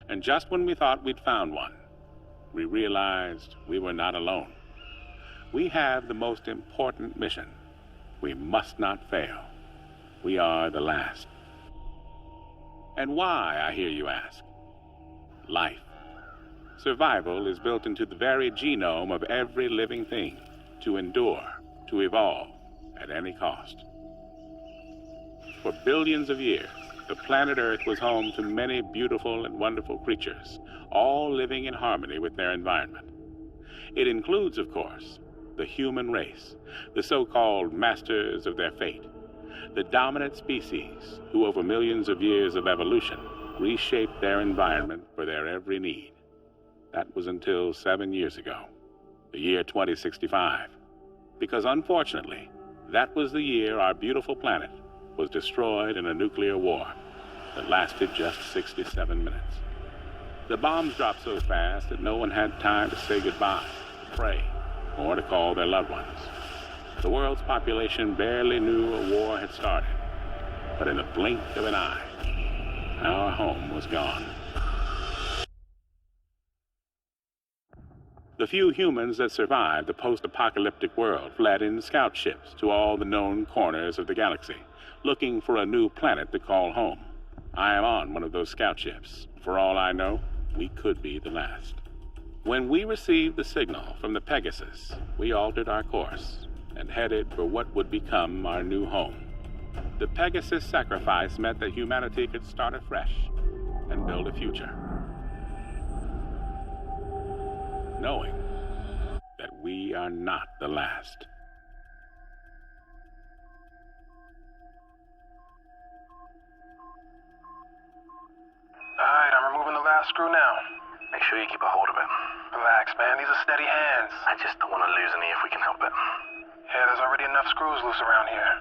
And just when we thought we'd found one, we realized we were not alone. We have the most important mission. We must not fail. We are the last. And why, I hear you ask? Life. Survival is built into the very genome of every living thing, to endure, to evolve, at any cost. For billions of years, the planet Earth was home to many beautiful and wonderful creatures, all living in harmony with their environment. It includes, of course, the human race, the so-called masters of their fate, the dominant species who, over millions of years of evolution, reshaped their environment for their every need. That was until 7 years ago, the year 2065, because unfortunately, that was the year our beautiful planet was destroyed in a nuclear war that lasted just 67 minutes. The bombs dropped so fast that no one had time to say goodbye, to pray, or to call their loved ones. The world's population barely knew a war had started, but in the blink of an eye, our home was gone. The few humans that survived the post-apocalyptic world fled in scout ships to all the known corners of the galaxy, looking for a new planet to call home. I am on one of those scout ships. For all I know, we could be the last. When we received the signal from the Pegasus, we altered our course and headed for what would become our new home. The Pegasus sacrifice meant that humanity could start afresh and build a future, knowing that we are not the last. Alright, I'm removing the last screw now. Make sure you keep a hold of it. Relax, man. These are steady hands. I just don't want to lose any if we can help it. Yeah, there's already enough screws loose around here.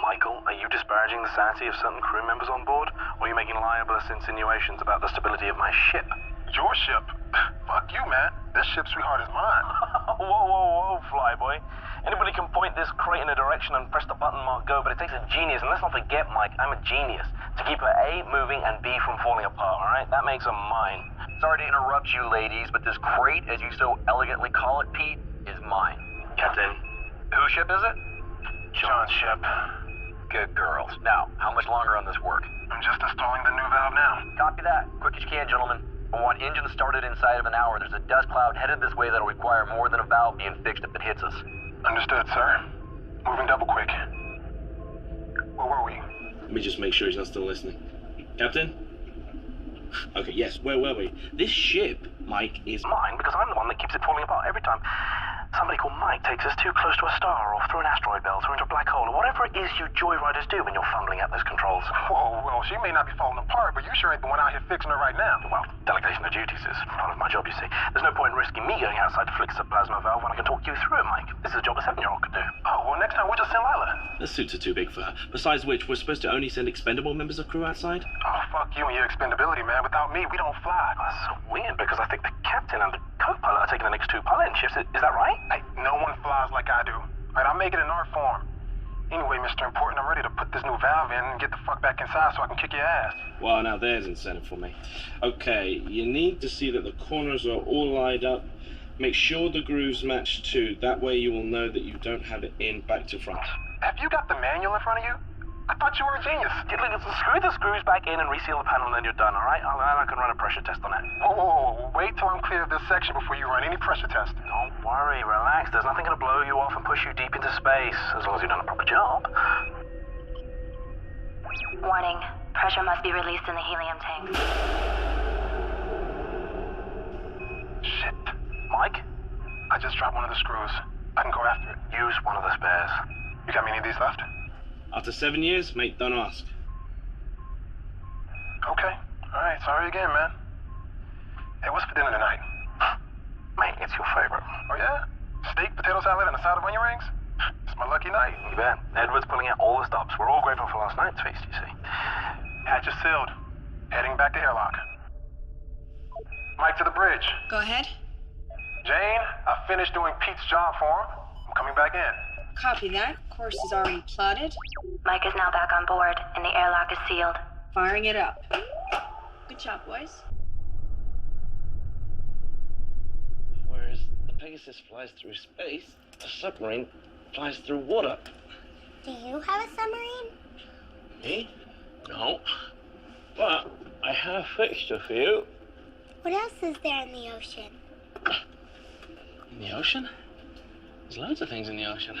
Michael, are you disparaging the sanity of certain crew members on board? Or are you making libelous insinuations about the stability of my ship? Your ship? Fuck you, man. This ship, sweetheart, is mine. Whoa, flyboy. Anybody can point this crate in a direction and press the button marked go, but it takes a genius. And let's not forget, Mike, I'm a genius. To keep her A moving and B from falling apart, all right? That makes her mine. Sorry to interrupt you, ladies, but this crate, as you so elegantly call it, Pete, is mine. Captain. Whose ship is it? John's ship. Good girls. Now, how much longer on this work? I'm just installing the new valve now. Copy that. Quick as you can, gentlemen. I want engine started inside of an hour. There's a dust cloud headed this way that'll require more than a valve being fixed if it hits us. Understood, sir. Moving double quick. Where were we? Let me just make sure he's not still listening. Captain? Okay, yes, where were we? This ship, Mike, is Mine, because I'm the one that keeps it falling apart every time somebody called Mike takes us too close to a star or through an asteroid belt or into a black hole or whatever it is you joyriders do when you're fumbling at those controls. Whoa, well, she may not be falling apart, but you sure ain't the one out here fixing her right now. Well, delegation of duties is part of my job, you see. There's no point in risking me going outside to fix a plasma valve when I can talk you through it, Mike. This is a job a 7-year-old could do. Oh, well, next time we'll just send Lila. the suits are too big for her. Besides which, we're supposed to only send expendable members of crew outside? Oh, fuck you and your expendability, man. Without me, we don't fly. That's so weird, because I think the captain and the co-pilot are taking the next 2 piloting shifts. Is that right? Hey, no one flies like I do. All right, I'll make it in art form. Anyway, Mr. Important, I'm ready to put this new valve in and get the fuck back inside so I can kick your ass. Well, now there's incentive for me. Okay, you need to see that the corners are all lined up. Make sure the grooves match too. That way you will know that you don't have it in back to front. Have you got the manual in front of you? I thought you were a genius. Screw the screws back in and reseal the panel and then you're done, all right? I can run a pressure test on it. Whoa. Wait till I'm clear of this section before you run any pressure test. Don't worry, relax. There's nothing going to blow you off and push you deep into space, as long as you've done a proper job. Warning. Pressure must be released in the helium tanks. Shit. Mike? I just dropped one of the screws. I can go after it. Use one of the spares. You got any of these left? After 7 years, mate, don't ask. Okay. Alright, sorry again, man. Hey, what's for dinner tonight? Mate, it's your favorite. Oh, yeah? Steak, potato salad, and a side of onion rings? It's my lucky night. You bet. Edward's pulling out all the stops. We're all grateful for last night's feast, you see. Hatch is sealed. Heading back to airlock. Mike to the bridge. Go ahead. Jane, I finished doing Pete's job for him. I'm coming back in. Copy that. Course is already plotted. Mike is now back on board, and the airlock is sealed. Firing it up. Good job, boys. Pegasus flies through space, a submarine flies through water. Do you have a submarine? Me? No. But I have fixed a few. What else is there in the ocean? In the ocean? There's loads of things in the ocean.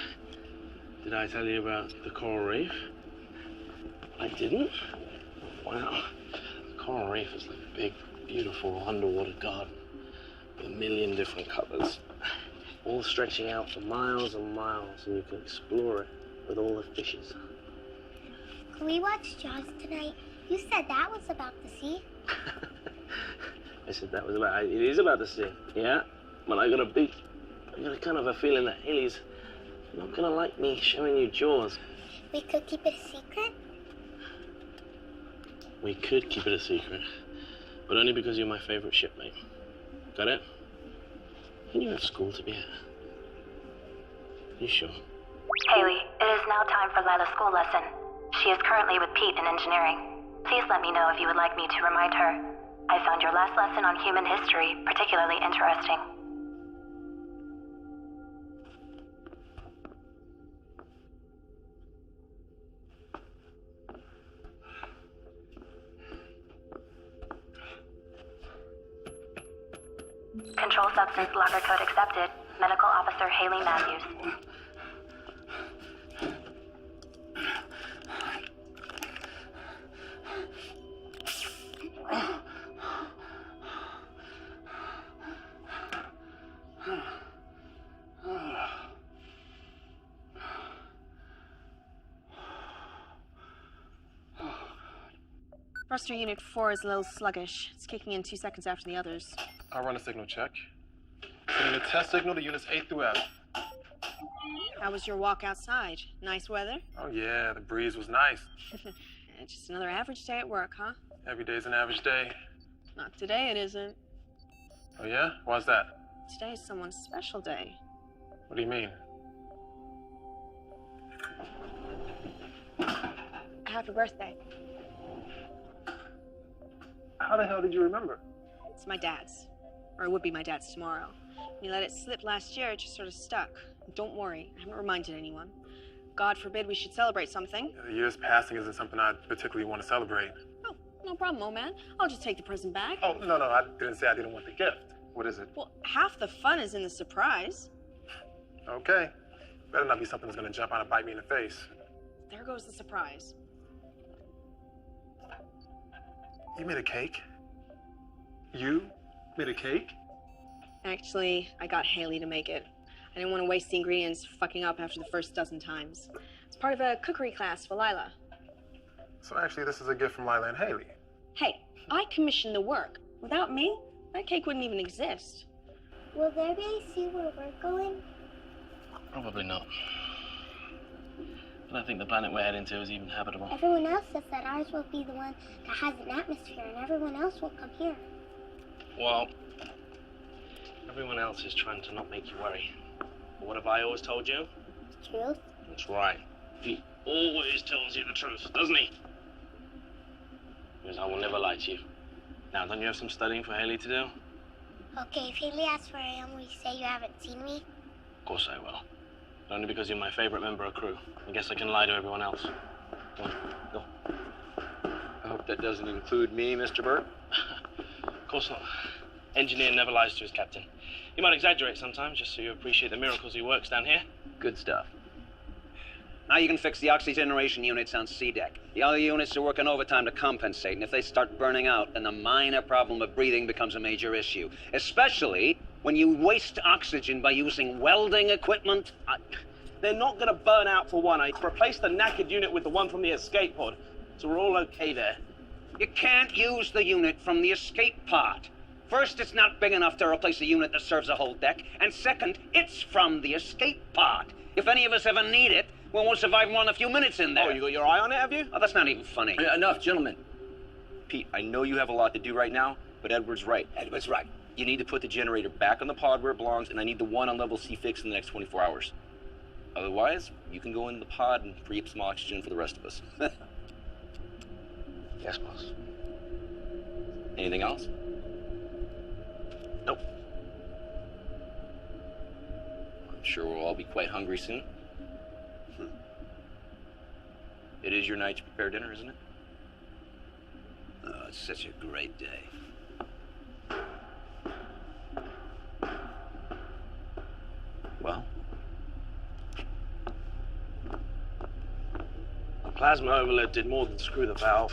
Did I tell you about the coral reef? I didn't? Wow. The coral reef is like a big, beautiful underwater garden with a million different colors, all stretching out for miles and miles, and you can explore it with all the fishes. Can we watch Jaws tonight? You said that was about the sea. I said that was about, it is about the sea, yeah? But I got a kind of a feeling that Haley's not gonna like me showing you Jaws. We could keep it a secret? We could keep it a secret, but only because you're my favorite shipmate. Got it? And you have school to be at. You sure? Haley, it is now time for Lila's school lesson. She is currently with Pete in engineering. Please let me know if you would like me to remind her. I found your last lesson on human history particularly interesting. Control substance blocker code accepted. Medical Officer Haley Matthews. Thruster Unit 4 is a little sluggish. It's kicking in 2 seconds after the others. I'll run a signal check. Sending a test signal to units A through F. How was your walk outside? Nice weather? Oh yeah, the breeze was nice. Just another average day at work, huh? Every day's an average day. Not today, it isn't. Oh yeah? Why's that? Today's someone's special day. What do you mean? Happy birthday. How the hell did you remember? It's my dad's. Or it would be my dad's tomorrow. When you let it slip last year, it just sort of stuck. Don't worry, I haven't reminded anyone. God forbid we should celebrate something. The years passing isn't something I particularly want to celebrate. Oh, no problem, old man. I'll just take the present back. Oh, no, I didn't say I didn't want the gift. What is it? Well, half the fun is in the surprise. Okay. Better not be something that's gonna jump out and bite me in the face. There goes the surprise. You made a cake? You made a cake? Actually, I got Haley to make it. I didn't want to waste the ingredients fucking up after the first dozen times. It's part of a cookery class for Lila. So actually, this is a gift from Lila and Haley. Hey, I commissioned the work. Without me, that cake wouldn't even exist. Will there be see where we're going? Probably not. I don't think the planet we're heading to is even habitable. Everyone else says that ours will be the one that has an atmosphere and everyone else will come here. Well, everyone else is trying to not make you worry. But what have I always told you? The truth? That's right. He always tells you the truth, doesn't he? Because I will never lie to you. Now, don't you have some studying for Haley to do? Okay, if Haley asks where I am, will you say you haven't seen me? Of course I will. But only because you're my favorite member of crew. I guess I can lie to everyone else. Go on, go. I hope that doesn't include me, Mr. Burt. Of course not. Engineer never lies to his captain. He might exaggerate sometimes, just so you appreciate the miracles he works down here. Good stuff. Now you can fix the oxygeneration units on C deck. The other units are working overtime to compensate, and if they start burning out, then the minor problem of breathing becomes a major issue. Especially when you waste oxygen by using welding equipment. They're not going to burn out for one. I replaced the knackered unit with the one from the escape pod, so we're all okay there. You can't use the unit from the escape pod. First, it's not big enough to replace a unit that serves a whole deck, and second, it's from the escape pod. If any of us ever need it, well, we'll survive more than a few minutes in there. Oh, you got your eye on it, have you? Oh, that's not even funny. Enough, gentlemen. Pete, I know you have a lot to do right now, but Edward's right. Edward's right. You need to put the generator back on the pod where it belongs, and I need the one on level C fixed in the next 24 hours. Otherwise, you can go into the pod and free up some oxygen for the rest of us. Yes, boss. Anything else? Nope. sure we'll all be quite hungry soon. It is your night to prepare dinner, isn't it? Oh, it's such a great day. Well, The plasma overload did more than screw the valve.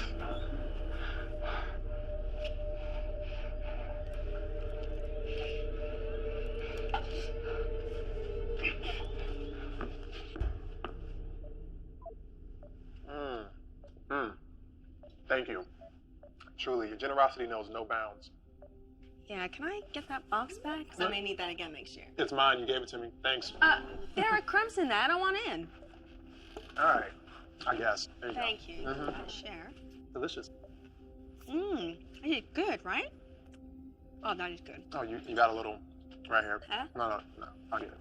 Thank you. Truly, your generosity knows no bounds. Yeah, can I get that box back? Because I may need that again next year. It's mine. You gave it to me. Thanks. There are crumbs in that. I don't want in. All right. I guess. There you Thank you. Mhm. I'll share. Delicious. I did good, right? Oh, that is good. Oh, you got a little right here. Huh? No. I'll get it.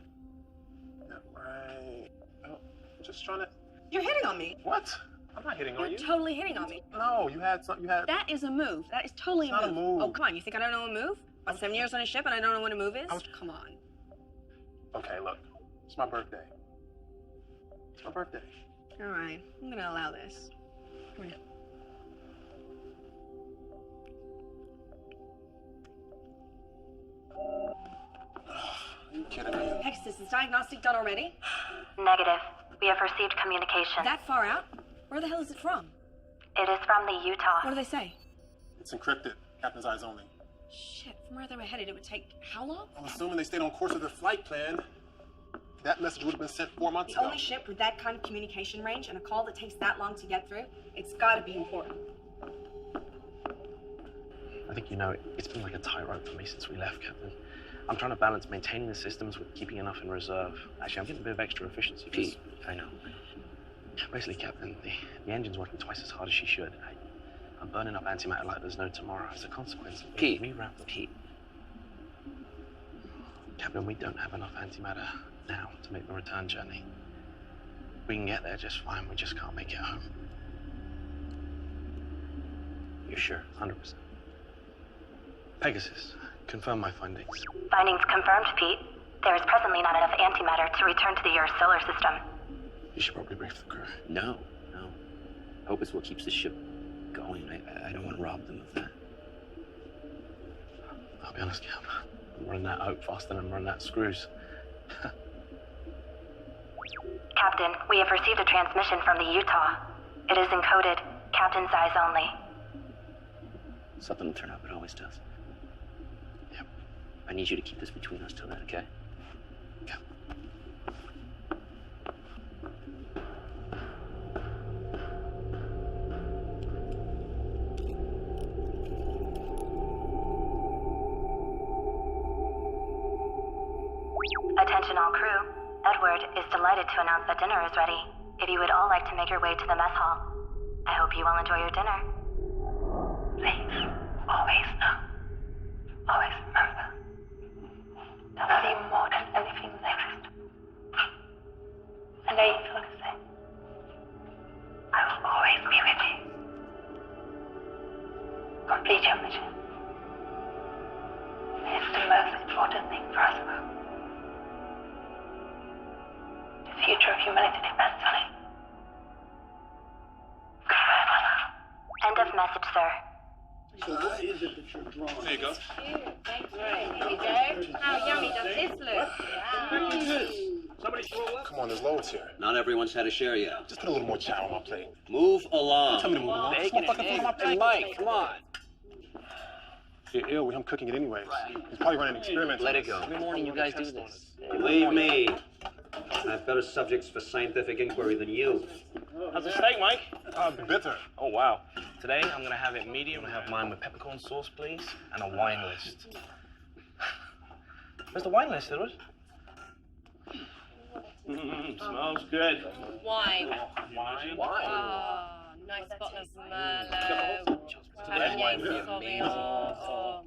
Yeah, right. Oh, just trying to. You're hitting on me. What? I'm not hitting on You're you. totally hitting on me. No, you had some. You had. That is a move. That is totally It's not a move. Oh, come on. You think I don't know a move? About 7 years on a ship and I don't know what a move is? Come on. Okay, look. It's my birthday. It's my birthday. All right. I'm going to allow this. Come here. Are you kidding me? Pegasus, is diagnostic done already? Negative. We have received communication. That far out? Where the hell is it from? It is from the Utah. What do they say? It's encrypted. Captain's eyes only. Shit, from where they were headed, it would take how long? I'm assuming they stayed on course with their flight plan. That message would have been sent 4 months The ago. only ship with that kind of communication range and a call that takes that long to get through, it's gotta be important. I think you know, it's been like a tightrope for me since we left, Captain. I'm trying to balance maintaining the systems with keeping enough in reserve. Actually, I'm getting a bit of extra efficiency. Pete, I know. Basically, Captain, the engine's working twice as hard as she should. I'm burning up antimatter like there's no tomorrow. As a consequence, Pete, Pete. Captain, we don't have enough antimatter now to make the return journey. We can get there just fine. We just can't make it home. You're sure? 100%. Pegasus, confirm my findings. Findings confirmed, Pete. There is presently not enough antimatter to return to the Earth solar system. You should probably brief the crew. No. Hope is what keeps the ship going. I don't want to rob them of that. I'll be honest, Cap. I'm running that hope faster than I'm running that screws. Captain, we have received a transmission from the Utah. It is encoded. Captain's eyes only. Something will turn up. It always does. Yep. I need you to keep this between us till then, okay? Yep. Attention all crew. Edward is delighted to announce that dinner is ready. If you would all like to make your way to the mess hall, I hope you all enjoy your dinner. Please, always know, always remember, that I love you more than anything that exists. And I feel the same. I will always be with you. Complete your mission. It's the most important thing for us both. The future of humanity depends on it. Goodbye, Mother. End of message, sir. So what is it that you're drawing? There you go. Thanks, right. Here we go. How yummy does this look? Somebody throw up? Come on, there's loads here. Not everyone's had a share yet. Just put a little more chow on my plate. Move along. Tell me to move along. This motherfucker food on my plate. Mike, come on. You're ill. I'm cooking it anyways. He's probably running experiments. Let it go. Every morning you guys do this. Believe me, I have better subjects for scientific inquiry than you. How's the steak, Mike? Bitter. Oh, wow. Today, I'm going to have it medium. I'm going to have mine with peppercorn sauce, please, and a wine list. Where's the wine list, Edward? Smells good. Wine. Wine? Oh, nice bottle of Merlot. Cabernet Sauvignon.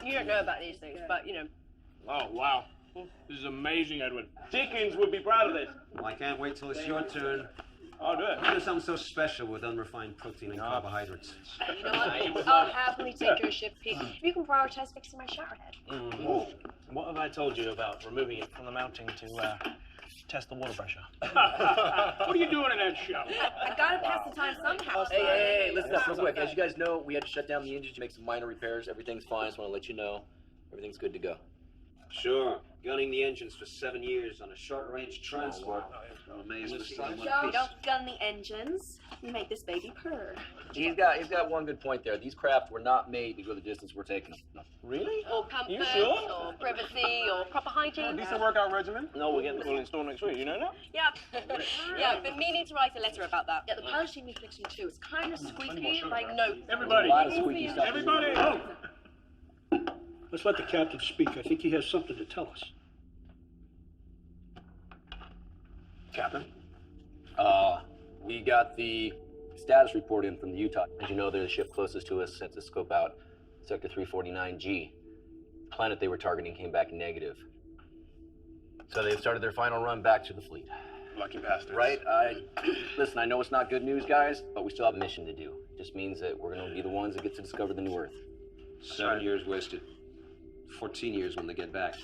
You don't know about these things, but you know. Oh, wow. This is amazing, Edward. Dickens would be proud of this. Well, I can't wait till it's your turn. I'll do it. There's something so special with unrefined protein and carbohydrates. You know what? I'll happily take your ship, Pete. If you can prioritize fixing my shower head. What have I told you about removing it from the mounting to test the water pressure? What are you doing in that shower? I gotta pass the time somehow. Hey, listen up real quick. As you guys know, we had to shut down the engine to make some minor repairs. Everything's fine. Just want to let you know. Everything's good to go. Sure. Gunning the engines for 7 years on a short-range transport. I'm amazed with someone Joe, don't gun the engines. You make this baby purr. He's got one good point there. These craft were not made to go the distance we're taking them. Really? Or comfort, You sure? or privacy, or proper hygiene. Decent workout regimen? No, we're getting the full install next week. You know that? Yeah. Yeah, but meaning to write a letter about that. Yeah, the polishing me connection too is kind of squeaky, like no. Everybody. A lot of squeaky stuff. Everybody. Oh. Let's let the captain speak. I think he has something to tell us. Captain? We got the status report in from the Utah. As you know, they're the ship closest to us since the scope out. Sector 349G. The planet they were targeting came back negative. So they've started their final run back to the fleet. Lucky bastards. Right? Listen, I know it's not good news, guys, but we still have a mission to do. It just means that we're going to be the ones that get to discover the new Earth. 7 years wasted. 14 years when they get back.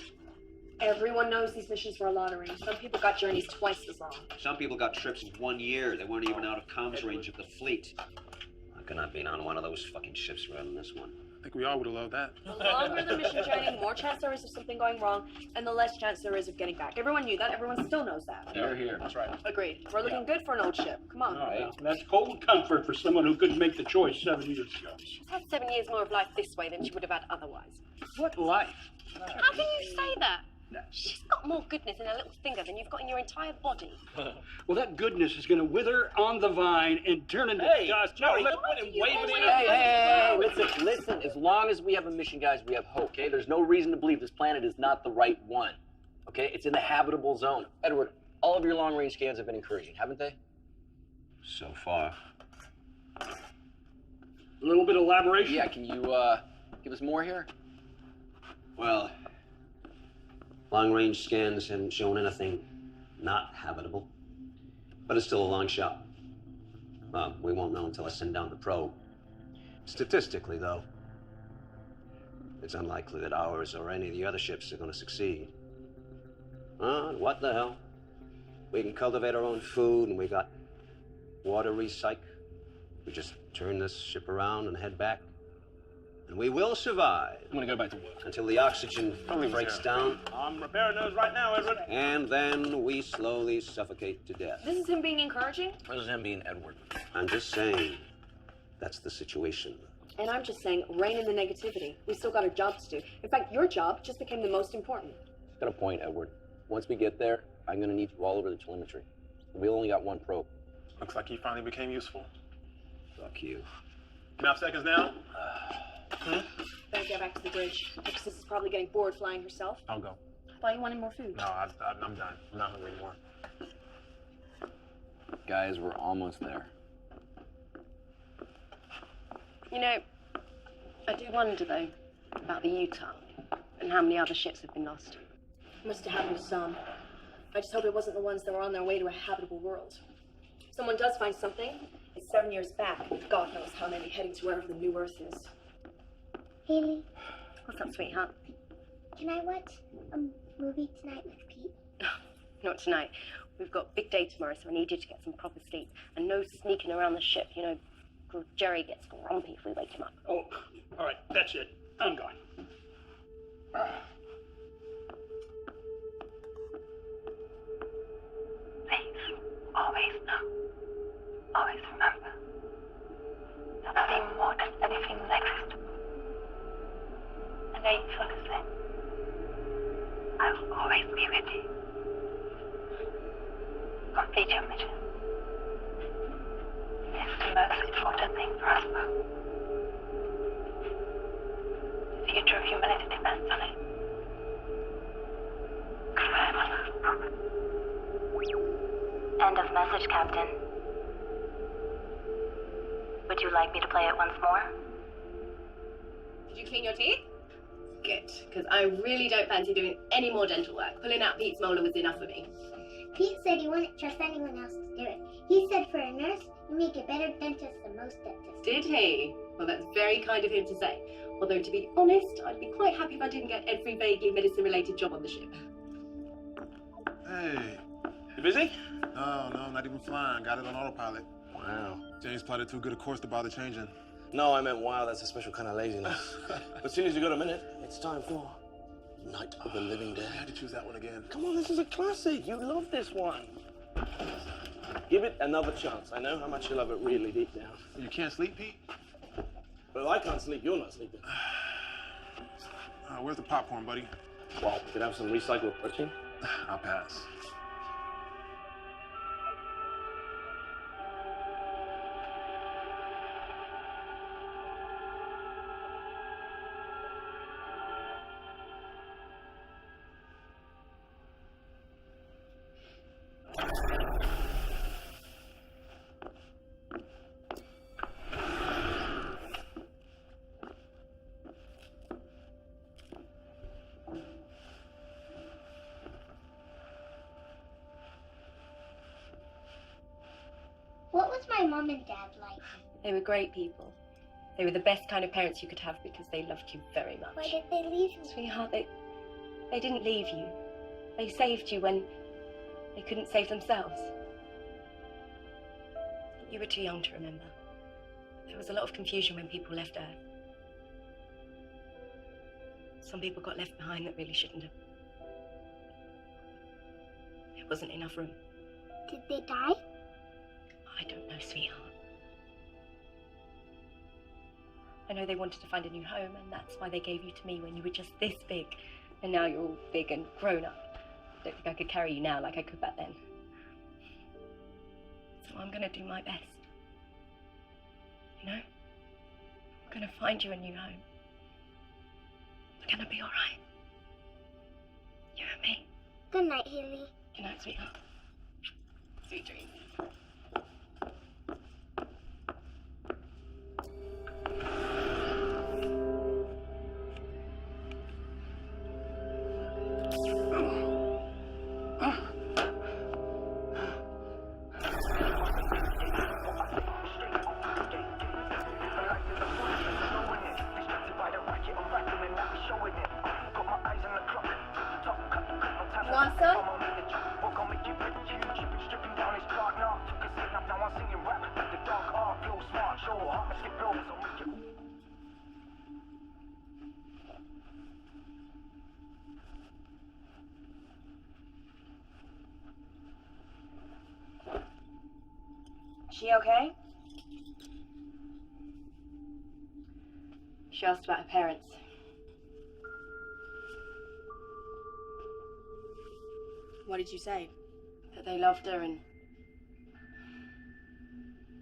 Everyone knows these missions were a lottery. Some people got journeys twice as long. Some people got trips in 1 year. They weren't even out of comms range of the fleet. I could not be on one of those fucking ships rather than this one. I think we all would have loved that. The longer the mission journey, the more chance there is of something going wrong, and the less chance there is of getting back. Everyone knew that. Everyone still knows that. You're here. That's right. Agreed. We're looking good for an old ship. Come on. Oh, that's cold comfort for someone who couldn't make the choice 7 years ago. She's had 7 years more of life this way than she would have had otherwise. What life? How can you say that? She's got more goodness in her little finger than you've got in your entire body. Well, that goodness is going to wither on the vine and turn into dust. No, Hey, listen. As long as we have a mission, guys, we have hope, okay? There's no reason to believe this planet is not the right one, okay? It's in the habitable zone. Edward, all of your long-range scans have been encouraging, haven't they? So far. A little bit of elaboration? Yeah, can you, give us more here? Well, long-range scans haven't shown anything not habitable. But it's still a long shot. We won't know until I send down the probe. Statistically, though, it's unlikely that ours or any of the other ships are going to succeed. What the hell? We can cultivate our own food, and we got water recycle. We just turn this ship around and head back. And we will survive. I'm gonna go back to work. Until the oxygen breaks down. I'm repairing those right now, Edward. And then we slowly suffocate to death. This is him being encouraging? This is him being Edward. I'm just saying, that's the situation. And I'm just saying, rein in the negativity. We still got our jobs to do. In fact, your job just became the most important. Got a point, Edward. Once we get there, I'm gonna need you all over the telemetry. We only got one probe. Looks like you finally became useful. Fuck you. Enough seconds now? Better get back to the bridge. Texas is probably getting bored flying herself. I'll go. I thought you wanted more food. No, I'm done. I'm not hungry anymore. Guys, we're almost there. You know, I do wonder, though, about the Utah and how many other ships have been lost. Must have happened to some. I just hope it wasn't the ones that were on their way to a habitable world. If someone does find something, it's 7 years back. God knows how many heading to wherever the new Earth is. Haley, What's up, sweetheart? can I watch a movie tonight with Pete? Not tonight. We've got a big day tomorrow, so I need you to get some proper sleep. And no sneaking around the ship, you know. Jerry gets grumpy if we wake him up. Oh, all right, that's it. I'm gone. Please, always know. Always remember. That I love you more than anything that exists. And I feel the same. I will always be with you. Complete your mission. It's the most important thing for us both. The future of humanity depends on it. Goodbye, my love. End of message, Captain. Would you like me to play it once more? Did you clean your teeth? Good, because I really don't fancy doing any more dental work. Pulling out Pete's molar was enough for me. Pete said he wouldn't trust anyone else to do it. He said for a nurse, you make a better dentist than most dentists. Did he? Well, that's very kind of him to say. Although, to be honest, I'd be quite happy if I didn't get every vaguely medicine-related job on the ship. Hey. You busy? No, not even flying. Got it on autopilot. Wow. James plotted too good a course to bother changing. No, I meant wow, that's a special kind of laziness. But as soon as you got a minute, it's time for Night of the Living Dead. I had to choose that one again. Come on, this is a classic. You love this one. Give it another chance. I know how much you love it really deep down. You can't sleep, Pete? But if I can't sleep, you're not sleeping. Where's the popcorn, buddy? Well, could I have some recycled protein? I'll pass. What was my mom and dad like? They were great people. They were the best kind of parents you could have because they loved you very much. Why did they leave me? Sweetheart, they didn't leave you. They saved you when they couldn't save themselves. You were too young to remember. There was a lot of confusion when people left Earth. Some people got left behind that really shouldn't have. There wasn't enough room. Did they die? I don't know, sweetheart. I know they wanted to find a new home, and that's why they gave you to me when you were just this big. And now you're all big and grown up. I don't think I could carry you now like I could back then. So I'm gonna do my best. You know? I'm gonna find you a new home. We're gonna be alright. You and me. Good night, Haley. Good night, sweetheart. Sweet dreams. She okay? She asked about her parents. What did you say? That they loved her and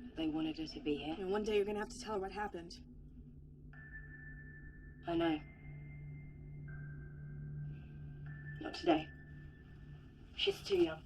that they wanted her to be here. And one day you're gonna have to tell her what happened. I know. Not today. She's too young.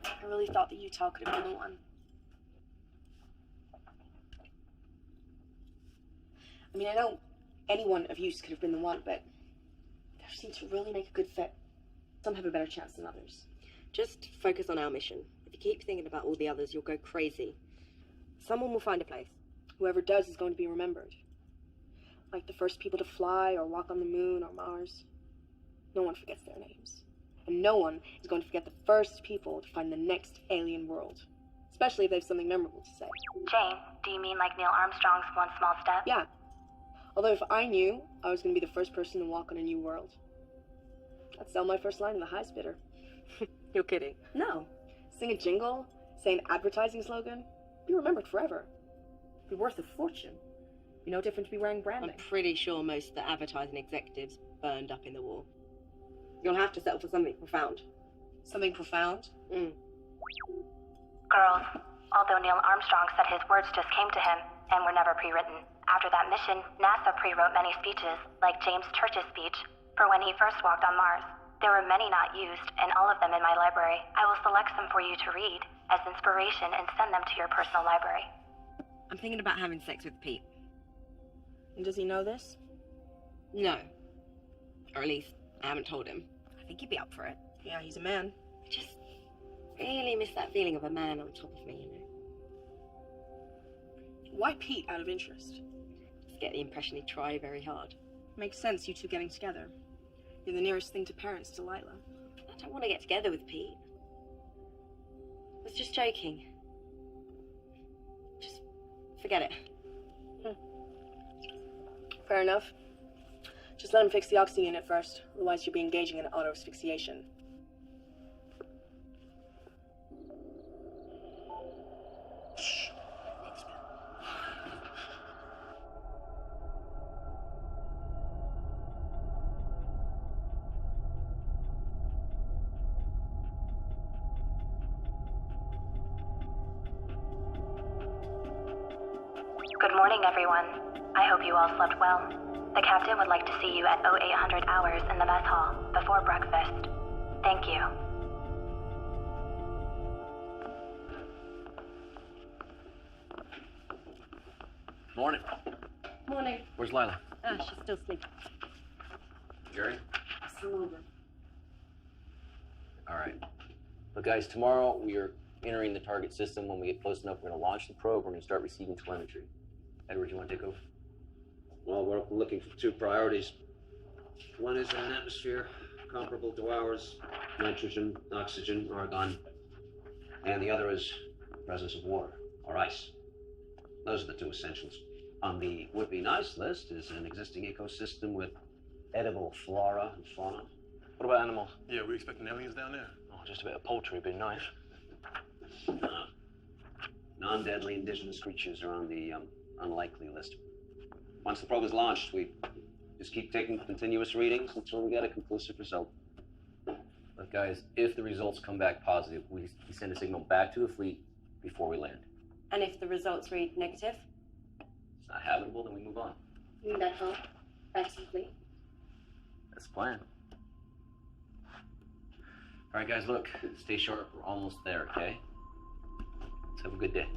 I really thought that Utah could have been the one. I mean, I know any one of you could have been the one, but they seem to really make a good fit. Some have a better chance than others. Just focus on our mission. If you keep thinking about all the others, you'll go crazy. Someone will find a place. Whoever does is going to be remembered. Like the first people to fly or walk on the moon or Mars. No one forgets their names. And no one is going to forget the first people to find the next alien world. Especially if they have something memorable to say. Jane, do you mean like Neil Armstrong's one small step? Yeah. Although if I knew I was going to be the first person to walk on a new world, I'd sell my first line to the highest bidder. You're kidding. No. Sing a jingle, say an advertising slogan, be remembered forever. Be worth a fortune. Be no different to be wearing branding. I'm pretty sure most of the advertising executives burned up in the war. You'll have to settle for something profound. Something profound? Girls, although Neil Armstrong said his words just came to him and were never pre-written, after that mission, NASA pre-wrote many speeches, like James Church's speech, for when he first walked on Mars. There were many not used, and all of them in my library. I will select some for you to read as inspiration and send them to your personal library. I'm thinking about having sex with Pete. And does he know this? No. Or at least, I haven't told him. I think he'd be up for it. Yeah, he's a man. I just really miss that feeling of a man on top of me, you know. Why Pete, out of interest? Just get the impression he'd try very hard. Makes sense, you two getting together. You're the nearest thing to parents to Lila. I don't want to get together with Pete. I was just joking. Just forget it. Fair enough. Just let him fix the oxygen unit first, otherwise you'll be engaging in auto-asphyxiation. Good morning, everyone. I hope you all slept well. The captain would like to see you at 0800 hours in the mess hall before breakfast. Thank you. Morning. Morning. Where's Lila? She's still sleeping. Jerry? Still over. All right. But guys, tomorrow we are entering the target system. When we get close enough, we're going to launch the probe. We're going to start receiving telemetry. Edward, you want to take over? Well, we're looking for two priorities. One is an atmosphere comparable to ours, nitrogen, oxygen, argon. And the other is presence of water or ice. Those are the two essentials. On the would-be-nice list is an existing ecosystem with edible flora and fauna. What about animals? Yeah, we expecting aliens down there. Oh, just a bit of poultry would be nice. Non-deadly indigenous creatures are on the unlikely list. Once the probe is launched, we just keep taking continuous readings until we get a conclusive result. But guys, if the results come back positive, we send a signal back to the fleet before we land. And if the results read negative? It's not habitable, then we move on. You mean back home? Back to the fleet? That's the plan. All right, guys, look, stay sharp. We're almost there, okay? Let's have a good day.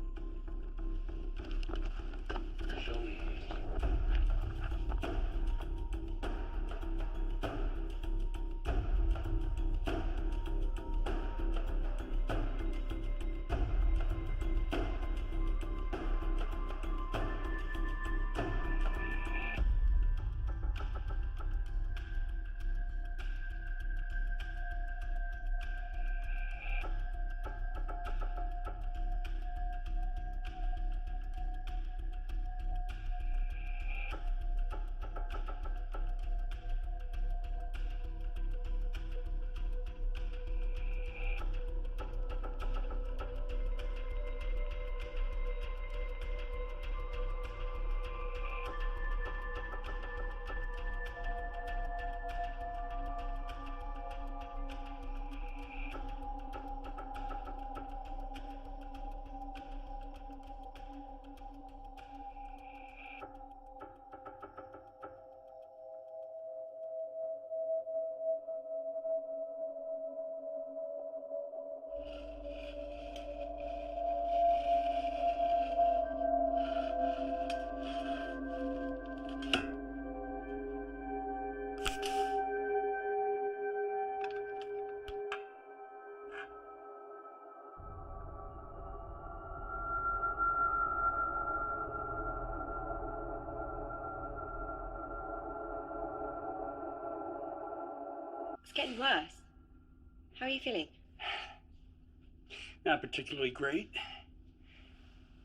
Show me. It's getting worse. How are you feeling? Not particularly great.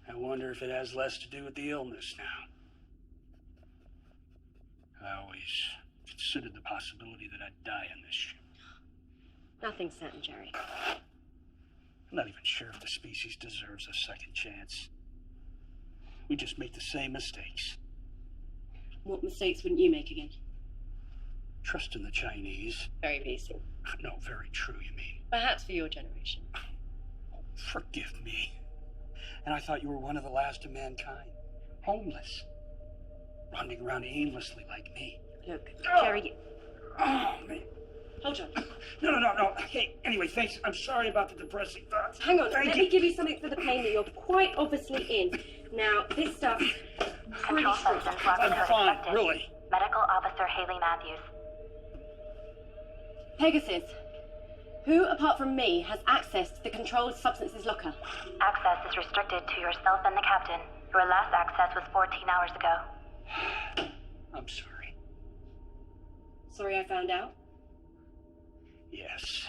I wonder if it has less to do with the illness now. I always considered the possibility that I'd die on this ship. Nothing's certain, Jerry. I'm not even sure if the species deserves a second chance. We just make the same mistakes. What mistakes wouldn't you make again? Trust in the Chinese. Very basic. No, very true, you mean. Perhaps for your generation. Forgive me. And I thought you were one of the last of mankind. Homeless. Running around aimlessly like me. Look, Jerry... Oh, man. Hold on. No. Hey, anyway, thanks. I'm sorry about the depressing thoughts. Hang on, let me give you something for the pain that you're quite obviously in. Now, this stuff... Control systems I'm fine, really. Medical Officer Haley Matthews. Pegasus, who apart from me has access to the controlled substances locker? Access is restricted to yourself and the captain. Your last access was 14 hours ago. I'm sorry. Sorry I found out? Yes.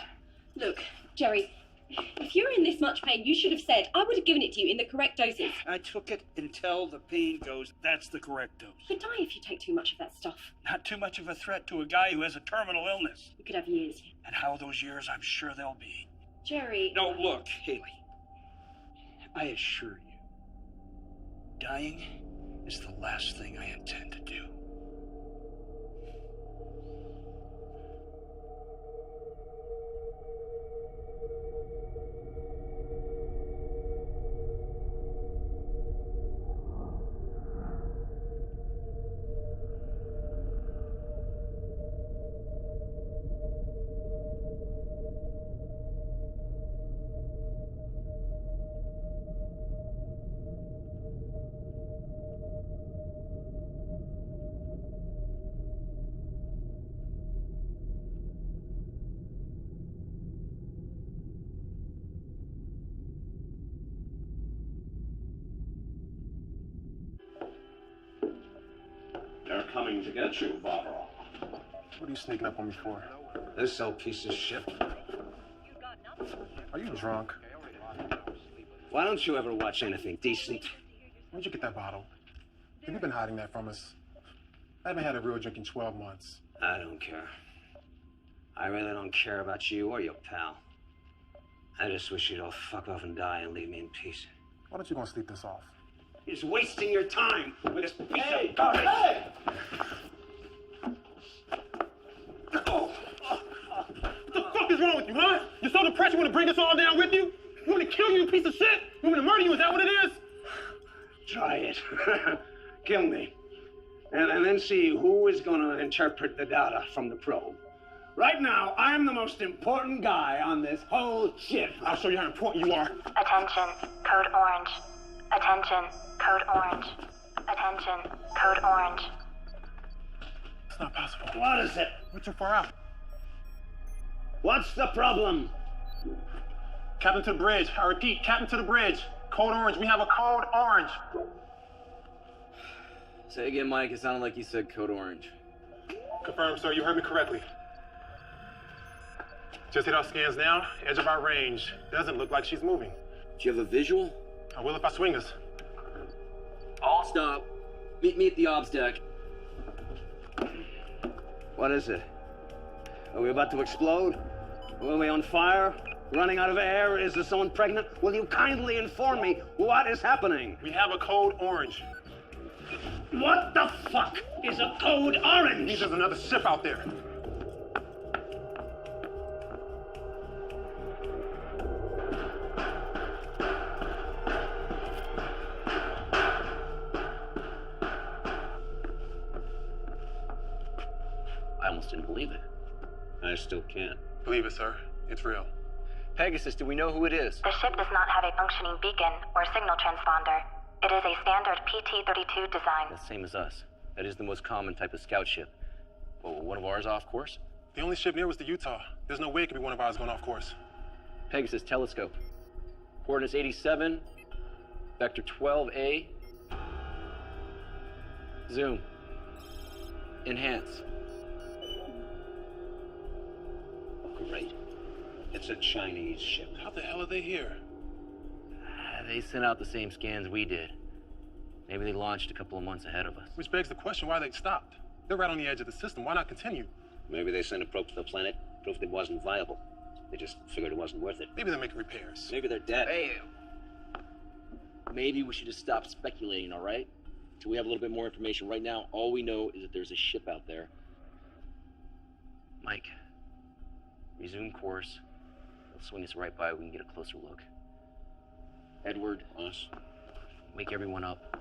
Look, Jerry, if you're in this much pain, you should have said. I would have given it to you in the correct doses. I took it until the pain goes. That's the correct dose. You could die if you take too much of that stuff. Not too much of a threat to a guy who has a terminal illness. You could have years. And how those years, I'm sure they'll be. Jerry... No, look, Haley. I assure you, dying is the last thing I intend to do. They're coming to get you, Barbara. What are you sneaking up on me for? This old piece of shit. Are you drunk? Why don't you ever watch anything decent? Where'd you get that bottle? Have you been hiding that from us? I haven't had a real drink in 12 months. I don't care. I really don't care about you or your pal. I just wish you'd all fuck off and die and leave me in peace. Why don't you go and sleep this off? He's wasting your time with this piece of garbage. Hey! What the fuck is wrong with you, huh? You're so depressed you want to bring us all down with you? You want me to kill you, you piece of shit? You want me to murder you? Is that what it is? Try it. Kill me. And then see who is going to interpret the data from the probe. Right now, I'm the most important guy on this whole ship. I'll show you how important you are. Attention, code orange. Attention, code orange. Attention, code orange. It's not possible. What is it? We're too far out. What's the problem? Captain to the bridge. I repeat, Captain to the bridge. Code orange. We have a code orange. Say again, Mike. It sounded like you said code orange. Confirm, sir. You heard me correctly. Just hit our scans now. Edge of our range. Doesn't look like she's moving. Do you have a visual? I will if I swing us. All stop. Meet me at the obs deck. What is it? Are we about to explode? Are we on fire? Running out of air? Is there someone pregnant? Will you kindly inform me what is happening? We have a code orange. What the fuck is a code orange? It means there's another ship out there. I almost didn't believe it. I still can't. Believe it, sir. It's real. Pegasus, do we know who it is? The ship does not have a functioning beacon or signal transponder. It is a standard PT-32 design. The same as us. That is the most common type of scout ship. Well, one of ours off course? The only ship near was the Utah. There's no way it could be one of ours going off course. Pegasus telescope. Coordinates 87, vector 12A. Zoom. Enhance. Great. It's a Chinese ship. How the hell are they here? They sent out the same scans we did. Maybe they launched a couple of months ahead of us. Which begs the question why they stopped. They're right on the edge of the system. Why not continue? Maybe they sent a probe to the planet, proved it wasn't viable. They just figured it wasn't worth it. Maybe they're making repairs. Maybe they're dead. Hey, maybe we should just stop speculating, all right? Till we have a little bit more information. Right now, all we know is that there's a ship out there. Mike, resume course. They'll swing us right by. We can get a closer look. Edward, Us? wake everyone up.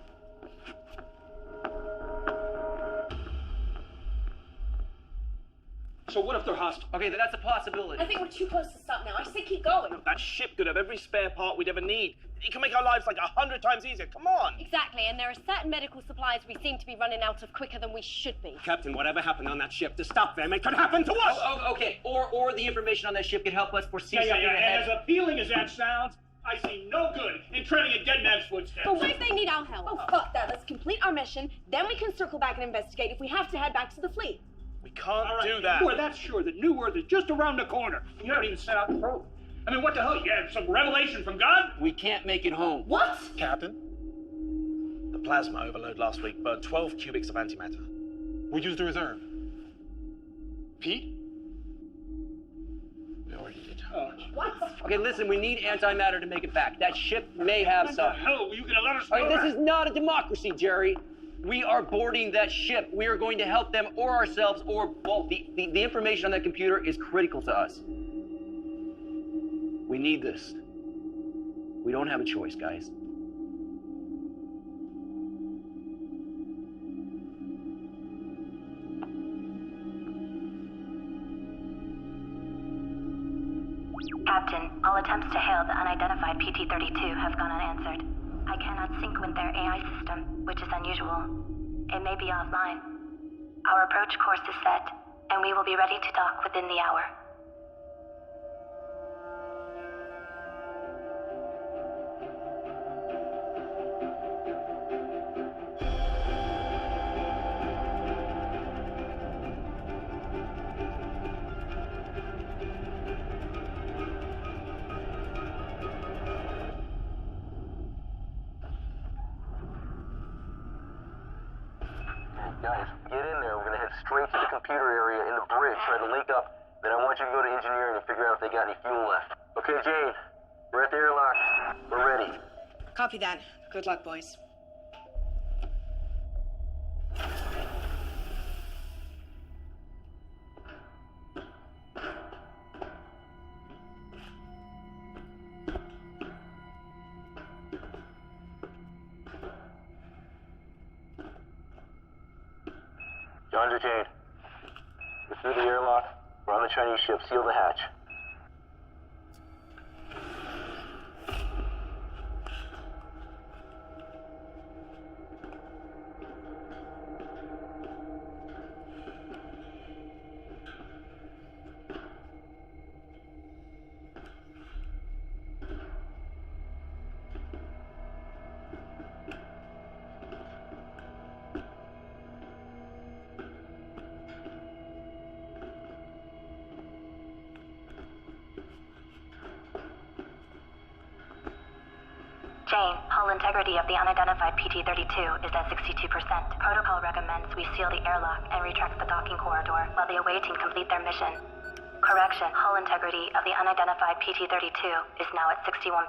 So what if they're hostile? Okay, that's a possibility. I think we're too close to stop now. I say keep going. That ship could have every spare part we'd ever need. It can make our lives like 100 times easier. Come on. Exactly, and there are certain medical supplies we seem to be running out of quicker than we should be. Captain, whatever happened on that ship, to stop them, it could happen to us! Okay. Or the information on that ship could help us foresee something And ahead. as appealing as that sounds, I see no good in treading a dead man's footsteps. But what if they need our help? Oh, fuck that. Let's complete our mission, then we can circle back and investigate if we have to head back to the fleet. We can't All right, do that. Boy, that's sure. The New Earth is just around the corner. You haven't even set out the probe. I mean, what the hell? You had some revelation from God? We can't make it home. What? Captain, the plasma overload last week burned 12 cubics of antimatter. We used the reserve. Pete? We already did. What? Okay, listen, we need antimatter to make it back. That ship may have some. What the hell? Were you gonna let us All know right, that? this is not a democracy, Jerry. We are boarding that ship. We are going to help them or ourselves or both. The information on that computer is critical to us. We need this. We don't have a choice, guys. Captain, all attempts to hail the unidentified PT-32 have gone unanswered. I cannot sync with their AI system, which is unusual. It may be offline. Our approach course is set, and we will be ready to dock within the hour. Guys, get in there. We're gonna head straight to the computer area in the bridge, try to link up. Then I want you to go to engineering and figure out if they got any fuel left. Okay, Jane, we're at the airlock. We're ready. Copy that. Good luck, boys. John to Jane. We're through the airlock. We're on the Chinese ship. Seal the hatch. Jane, hull integrity of the unidentified PT-32 is at 62%. Protocol recommends we seal the airlock and retract the docking corridor while they await and complete their mission. Correction, hull integrity of the unidentified PT-32 is now at 61%.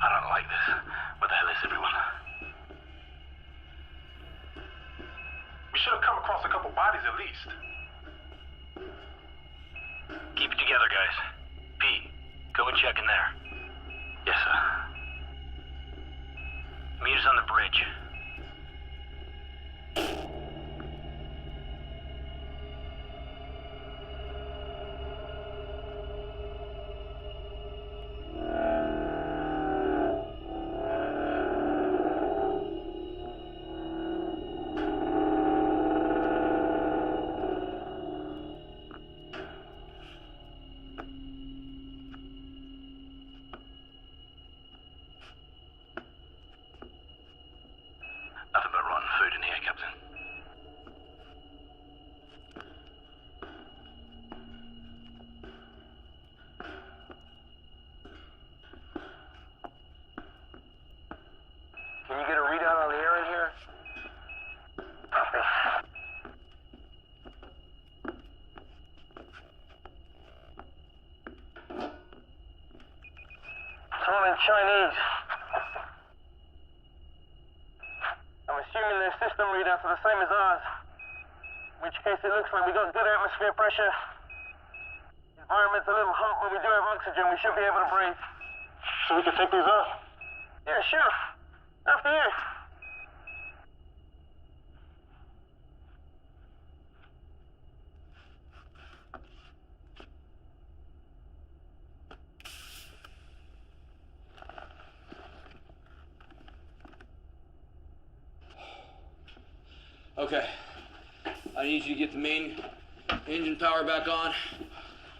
I don't like this. What the hell is everyone? We should have come across a couple bodies at least. Keep it together, guys. Pete, go and check in there. Yes, sir. Meet us on the bridge. Chinese. I'm assuming their system readouts are the same as ours. In which case it looks like we got good atmosphere pressure. Environment's a little hot, but we do have oxygen. We should be able to breathe. So we can take these off? Yeah, sure. After you. Okay. I need you to get the main engine power back on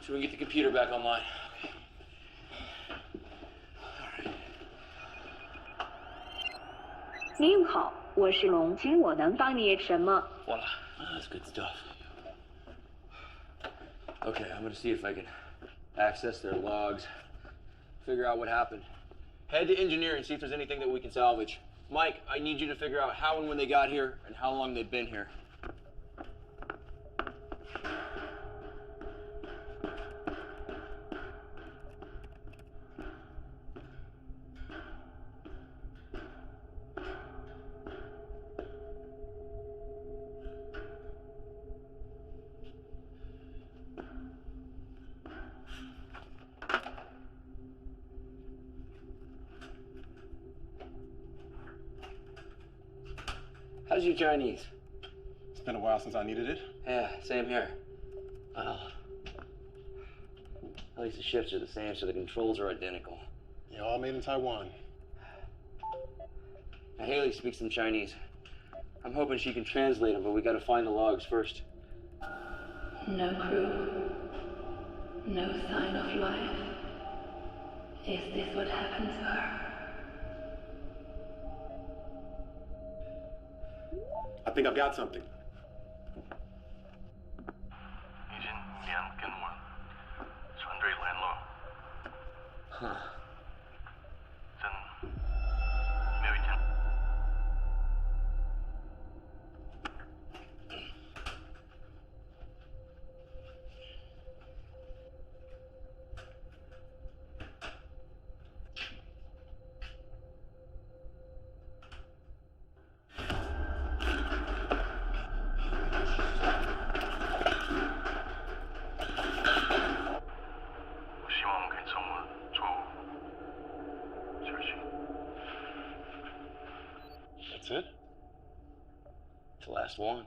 so we can get the computer back online. 您好，我是龙，请我能帮你什么？ Voila. That's good stuff. Okay, I'm gonna see if I can access their logs, figure out what happened. Head to engineering, see if there's anything that we can salvage. Mike, I need you to figure out how and when they got here and how long they've been here. How's your Chinese? It's been a while since I needed it. Yeah, same here. Well, at least the shifts are the same, so the controls are identical. Yeah, all made in Taiwan. Now, Haley speaks some Chinese. I'm hoping she can translate them, but we gotta find the logs first. No crew. No sign of life. Is this what happened to her? I think I've got something. Huh. That's it? It's the last one.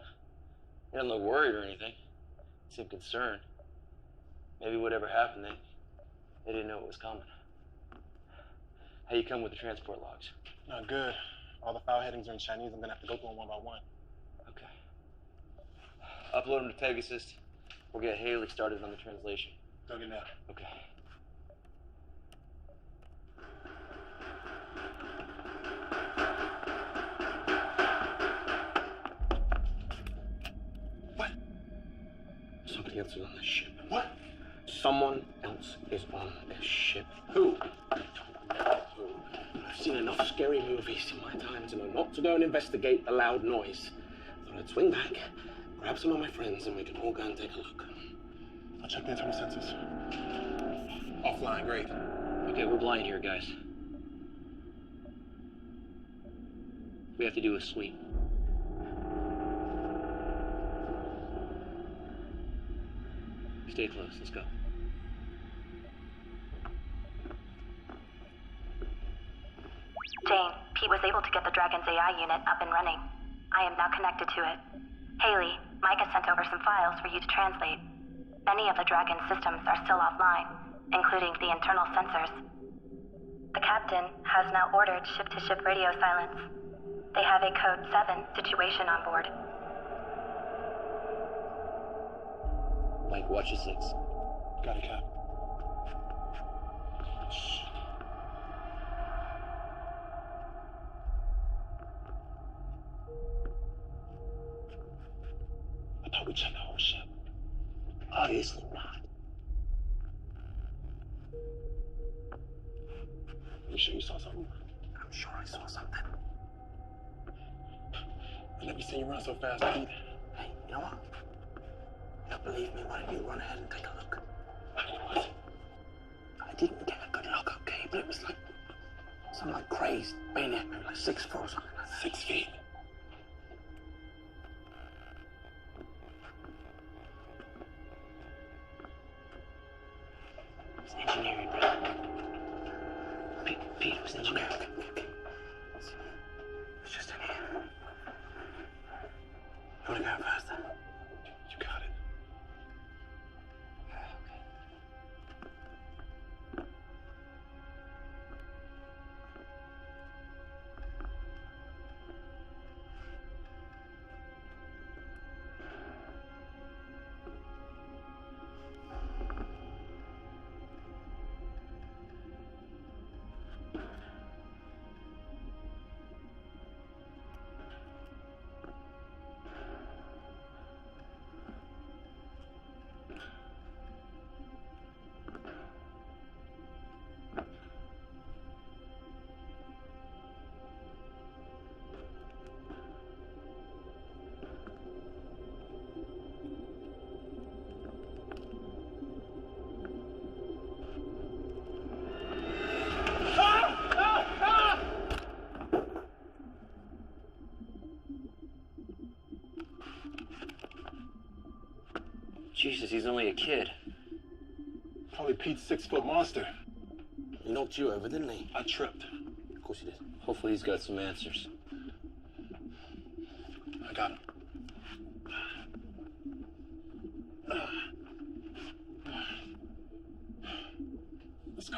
They didn't look worried or anything. They seemed concerned. Maybe whatever happened, they didn't know it was coming. How you come with the transport logs? Not good. All the file headings are in Chinese. I'm gonna have to go through them one by one. Okay. Upload them to Pegasus. We'll get Haley started on the translation. Go get that. Okay. Somebody else is on this ship. What? Someone else is on this ship. Who? I don't know who. I've seen enough scary movies in my time to know not to go and investigate the loud noise. I thought I'd swing back, grab some of my friends, and we can all go and take a look. I'll check the internal sensors. Offline, great. Okay, we're blind here, guys. We have to do a sweep. Stay close, let's go. Jane, Pete was able to get the Dragon's AI unit up and running. I am now connected to it. Haley, Mike has sent over some files for you to translate. Many of the Dragon's systems are still offline, including the internal sensors. The captain has now ordered ship-to-ship radio silence. They have a Code 7 situation on board. Mike, watch your six. Got it, Cap. I thought we checked the whole ship. Obviously not. You sure you saw something? I'm sure I saw something. I never seen you run so fast, Pete. Hey, you know what? You don't believe me? Why don't you run ahead and take a look? What? I didn't get a good look, okay? But it was like Something like crazed. Been here maybe like 6 foot or something like that. 6 feet. It's engineering, bro. Pete was engineering. Okay. It's just in here. You wanna go faster? You got it. Jesus, he's only a kid. Probably Pete's 6-foot monster. He knocked you over, didn't he? I tripped. Of course he did. Hopefully he's got some answers. I got him. Let's go.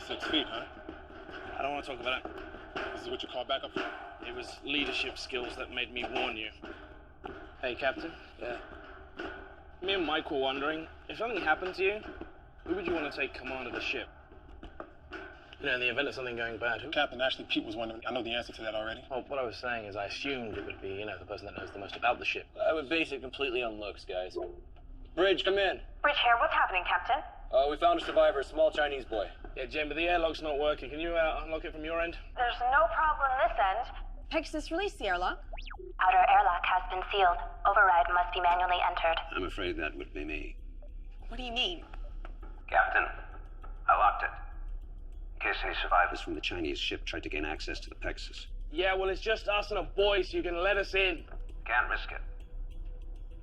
Six feet, huh? I don't want to talk about it. This is what you call backup for? It was leadership skills that made me warn you. Hey, Captain. Yeah? Me and Mike were wondering, if something happened to you, who would you want to take command of the ship? You know, in the event of something going bad, who? Captain, actually, Pete was wondering. I know the answer to that already. Well, what I was saying is I assumed it would be, you know, the person that knows the most about the ship. I would base it completely on looks, guys. Bridge, come in. Bridge here, what's happening, Captain? We found a survivor, a small Chinese boy. Yeah, Jen, but the airlock's not working. Can you unlock it from your end? There's no problem this end. Pegasus, release the airlock. Outer airlock has been sealed. Override must be manually entered. I'm afraid that would be me. What do you mean? Captain, I locked it. In case any survivors From the Chinese ship tried to gain access to the Pegasus. Yeah, well, it's just us and a boy, so you can let us in. can't risk it.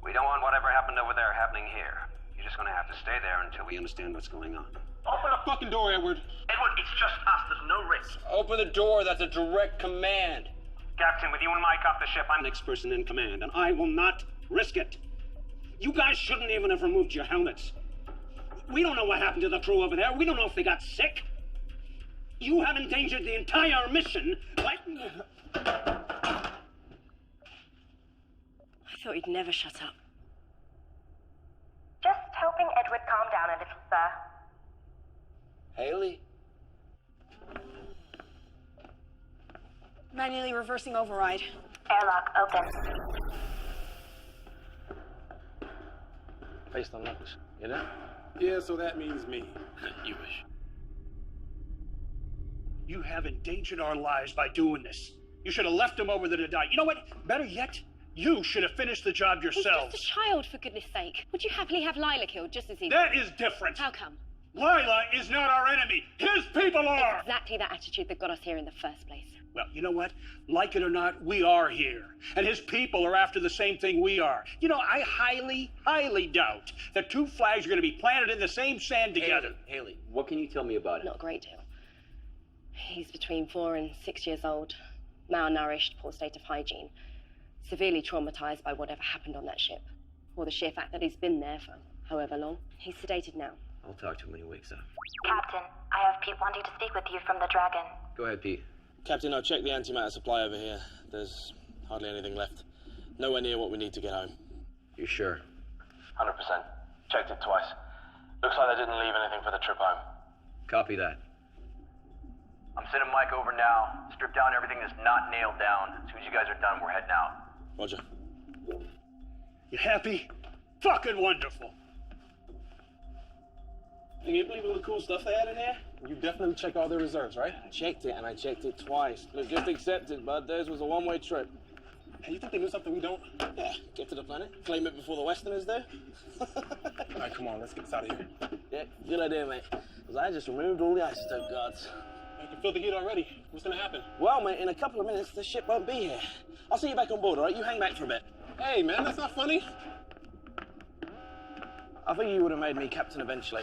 We don't want whatever happened over there happening here. You're just gonna have to stay there until we understand what's going on. Open the fucking door, Edward. Edward, it's just us. There's no risk. Open the door. That's a direct command. Captain, with you and Mike off the ship, I'm next person in command, and I will not risk it. You guys shouldn't even have removed your helmets. We don't know what happened to the crew over there. We don't know if they got sick. You have endangered the entire mission by... I thought he'd never shut up. Just helping Edward calm down a little, sir. Haley? Manually reversing override. Airlock open. Based on looks, you know? Yeah, so that means me. You wish. You have endangered our lives by doing this. You should have left them over there to die. You know what? Better yet, you should have finished the job yourselves. He's just a child, for goodness sake. Would you happily have Lila killed just as easy? That is different. How come? Lila is not our enemy. His people are. It's exactly that attitude that got us here in the first place. Well, you know what? Like it or not, we are here. And his people are after the same thing we are. You know, I highly, highly doubt that two flags are going to be planted in the same sand together. Haley, what can you tell me about him? Not a great deal. He's between 4 and 6 years old, malnourished, poor state of hygiene, severely traumatized by whatever happened on that ship, or the sheer fact that he's been there for however long. He's sedated now. I'll talk to him when he wakes up. Captain, I have Pete wanting to speak with you from the Dragon. Go ahead, Pete. Captain, I've checked the antimatter supply over here. There's hardly anything left. Nowhere near what we need to get home. You sure? 100%. Checked it twice. Looks like they didn't leave anything for the trip home. Copy that. I'm sending Mike over now. Strip down everything that's not nailed down. As soon as you guys are done, we're heading out. Roger. You happy? Fucking wonderful. Can you believe all the cool stuff they had in here? You definitely checked all their reserves, right? I checked it, and I checked it twice. Look, just accept it, bud. Theirs was a one-way trip. Hey, you think they knew something we don't? Yeah, get to the planet, claim it before the Westerners do. All right, come on, let's get this out of here. Yeah, good idea, mate. Because I just removed all the isotope guards. I can feel the heat already. What's gonna happen? Well, mate, in a couple of minutes, the ship won't be here. I'll see you back on board, all right? You hang back for a bit. Hey, man, that's not funny. I think you would have made me captain eventually.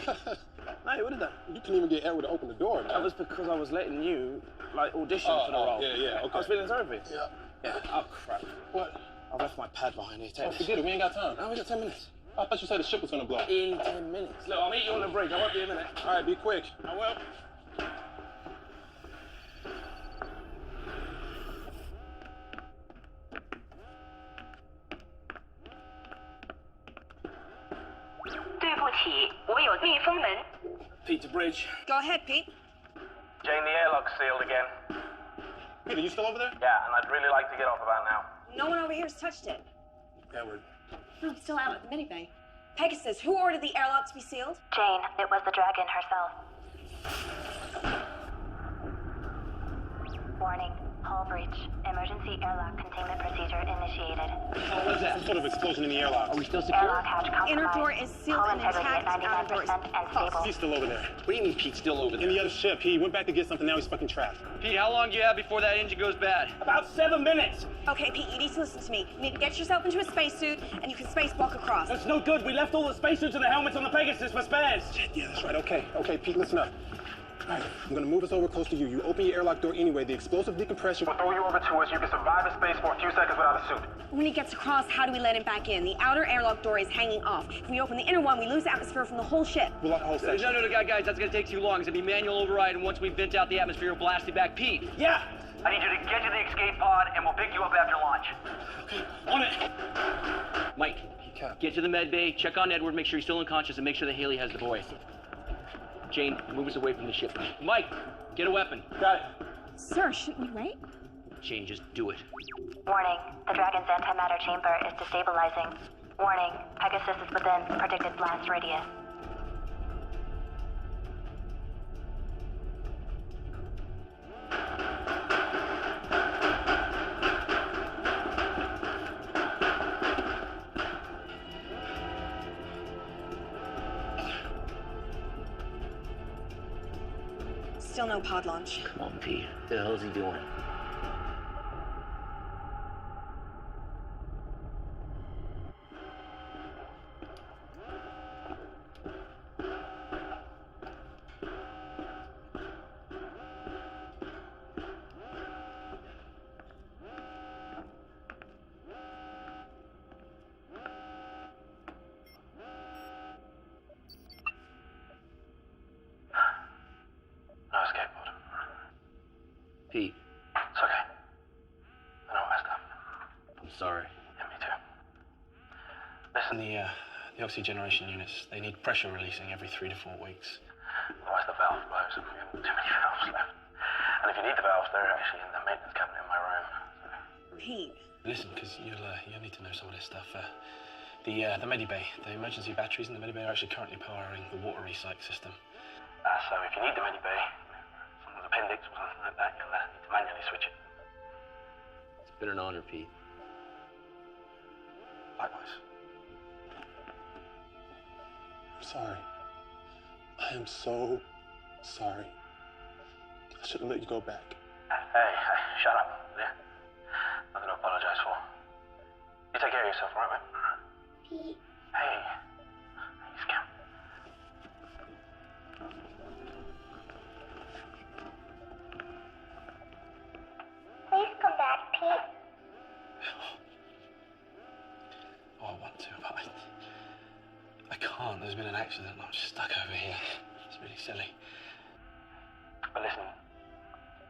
No, you would have done. You couldn't even get Edward to open the door, man. That was because I was letting you, like, audition for the role. Yeah, okay. I was feeling sorry for you. Yeah. Oh, crap. What? I've left my pad behind here. Take Oh, this. forget it. We ain't got time. No, we got 10 minutes. I thought you said the ship was gonna blow. In 10 minutes. Look, I'll meet you on the bridge. I won't be a minute. All right, be quick. I will. Pete to bridge. Go ahead, Pete. Jane, the airlock's sealed again. Peter, you still over there? Yeah, and I'd really like to get off about now. No one over here has touched it. Edward. No, I'm still out at the medibay. Pegasus, who ordered the airlock to be sealed? Jane, it was the dragon herself. Warning, hull breach. Emergency airlock containment procedure initiated. What was that? Some sort of explosion in the airlock. Are we still secure? Airlock hatch compromised. Inner door is sealed Hull and integrity intact. at Outer door is 99% and stable. He's still over there. What do you mean Pete's still over In there? the other ship. He went back to get something. Now he's fucking trapped. Pete, how long do you have before that engine goes bad? About 7 minutes. Okay, Pete, you need to listen to me. You need to get yourself into a spacesuit, and you can spacewalk across. That's no good. We left all the spacesuits and the helmets on the Pegasus for spares. Yeah, that's right. Okay, Pete, listen up. All right, I'm gonna move us over close to you. You open your airlock door anyway. The explosive decompression We'll throw you over to us. You can survive in space for a few seconds without a suit. When he gets across, how do we let him back in? The outer airlock door is hanging off. If we open the inner one, we lose atmosphere from the whole ship. We'll lock the whole section. No, guys, that's gonna take too long. It's gonna be manual override, and once we vent out the atmosphere, we'll blast it back. Pete. Yeah. I need you to get to the escape pod, and we'll pick you up after launch. Okay, on it. Mike, get to the med bay, check on Edward, make sure he's still unconscious, and make sure that Haley has the boy. Jane, move us away from the ship. Mike, get a weapon. Got it. Sir, shouldn't we wait? Jane, just do it. Warning, the Dragon's antimatter chamber is destabilizing. Warning, Pegasus is within predicted blast radius. Still no pod launch. Come on, Pete. What the hell is he doing? No escape pod. Pete, It's okay. I know I messed up. I'm sorry. Yeah, me too. Listen, the oxygeneration units, they need pressure releasing every 3 to 4 weeks. Otherwise the valve blows and we have too many valves left. And if you need the valves, they're actually in the maintenance cabinet in my room. Pete. Listen, because you'll need to know some of this stuff. The medibay, the emergency batteries in the medibay are actually currently powering the water recycle system. So if you need the medibay, someone's appendix or something like that, you'll need to manually switch it. It's been an honor, Pete. Likewise. I'm sorry. I am so sorry. I should have let you go back. Hey, shut up. Yeah. Nothing to apologize for. You take care of yourself, all right, mate? Pete. Hey. He's come. Please come back, Pete. Oh, I want to, but I can't. There's been an accident. I'm just stuck over here. It's really silly. But listen,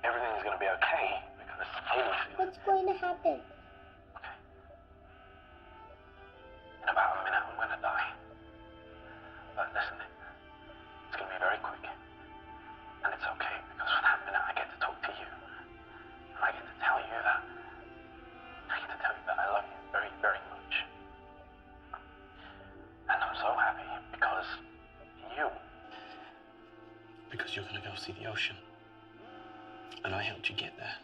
everything's gonna be okay because Haley's here. What's going to happen? In about a minute, I'm gonna die. But listen, it's gonna be very quick. And it's okay because for that minute, I get to talk to you. And I get to tell you that. I get to tell you that I love you very, very much. And I'm so happy because you. because you're going to go see the ocean. And I helped you get there.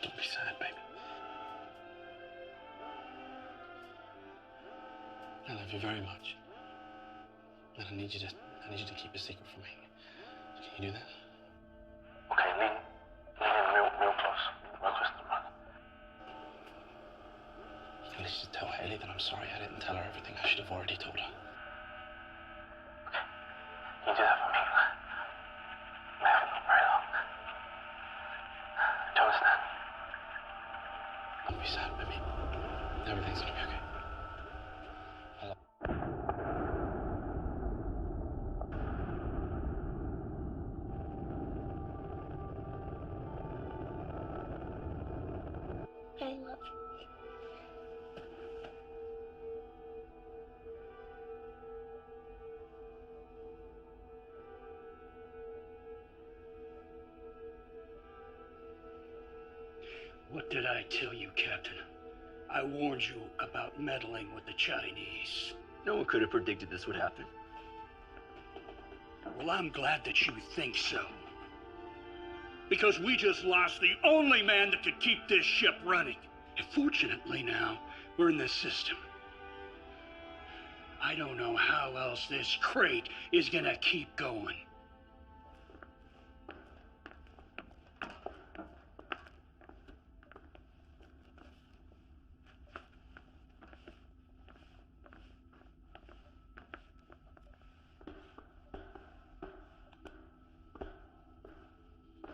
Don't be sad, baby. I love you very much. And I need you to keep a secret from me. Can you do that? Okay, lean in real close. Real close to the mic. At least just tell Haley that I'm sorry I didn't tell her everything I should have already told her. Okay. Can you do that for me? I haven't been very long. Do you understand? Don't be sad, baby. Everything's gonna be okay. I love you. I love you. What did I tell you, Captain? I warned you about meddling with the Chinese. No one could have predicted this would happen. Well, I'm glad that you think so. Because we just lost the only man that could keep this ship running. And fortunately now, we're in this system. I don't know how else this crate is gonna keep going.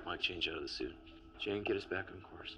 Mike, change out of the suit. Jane, get us back on course.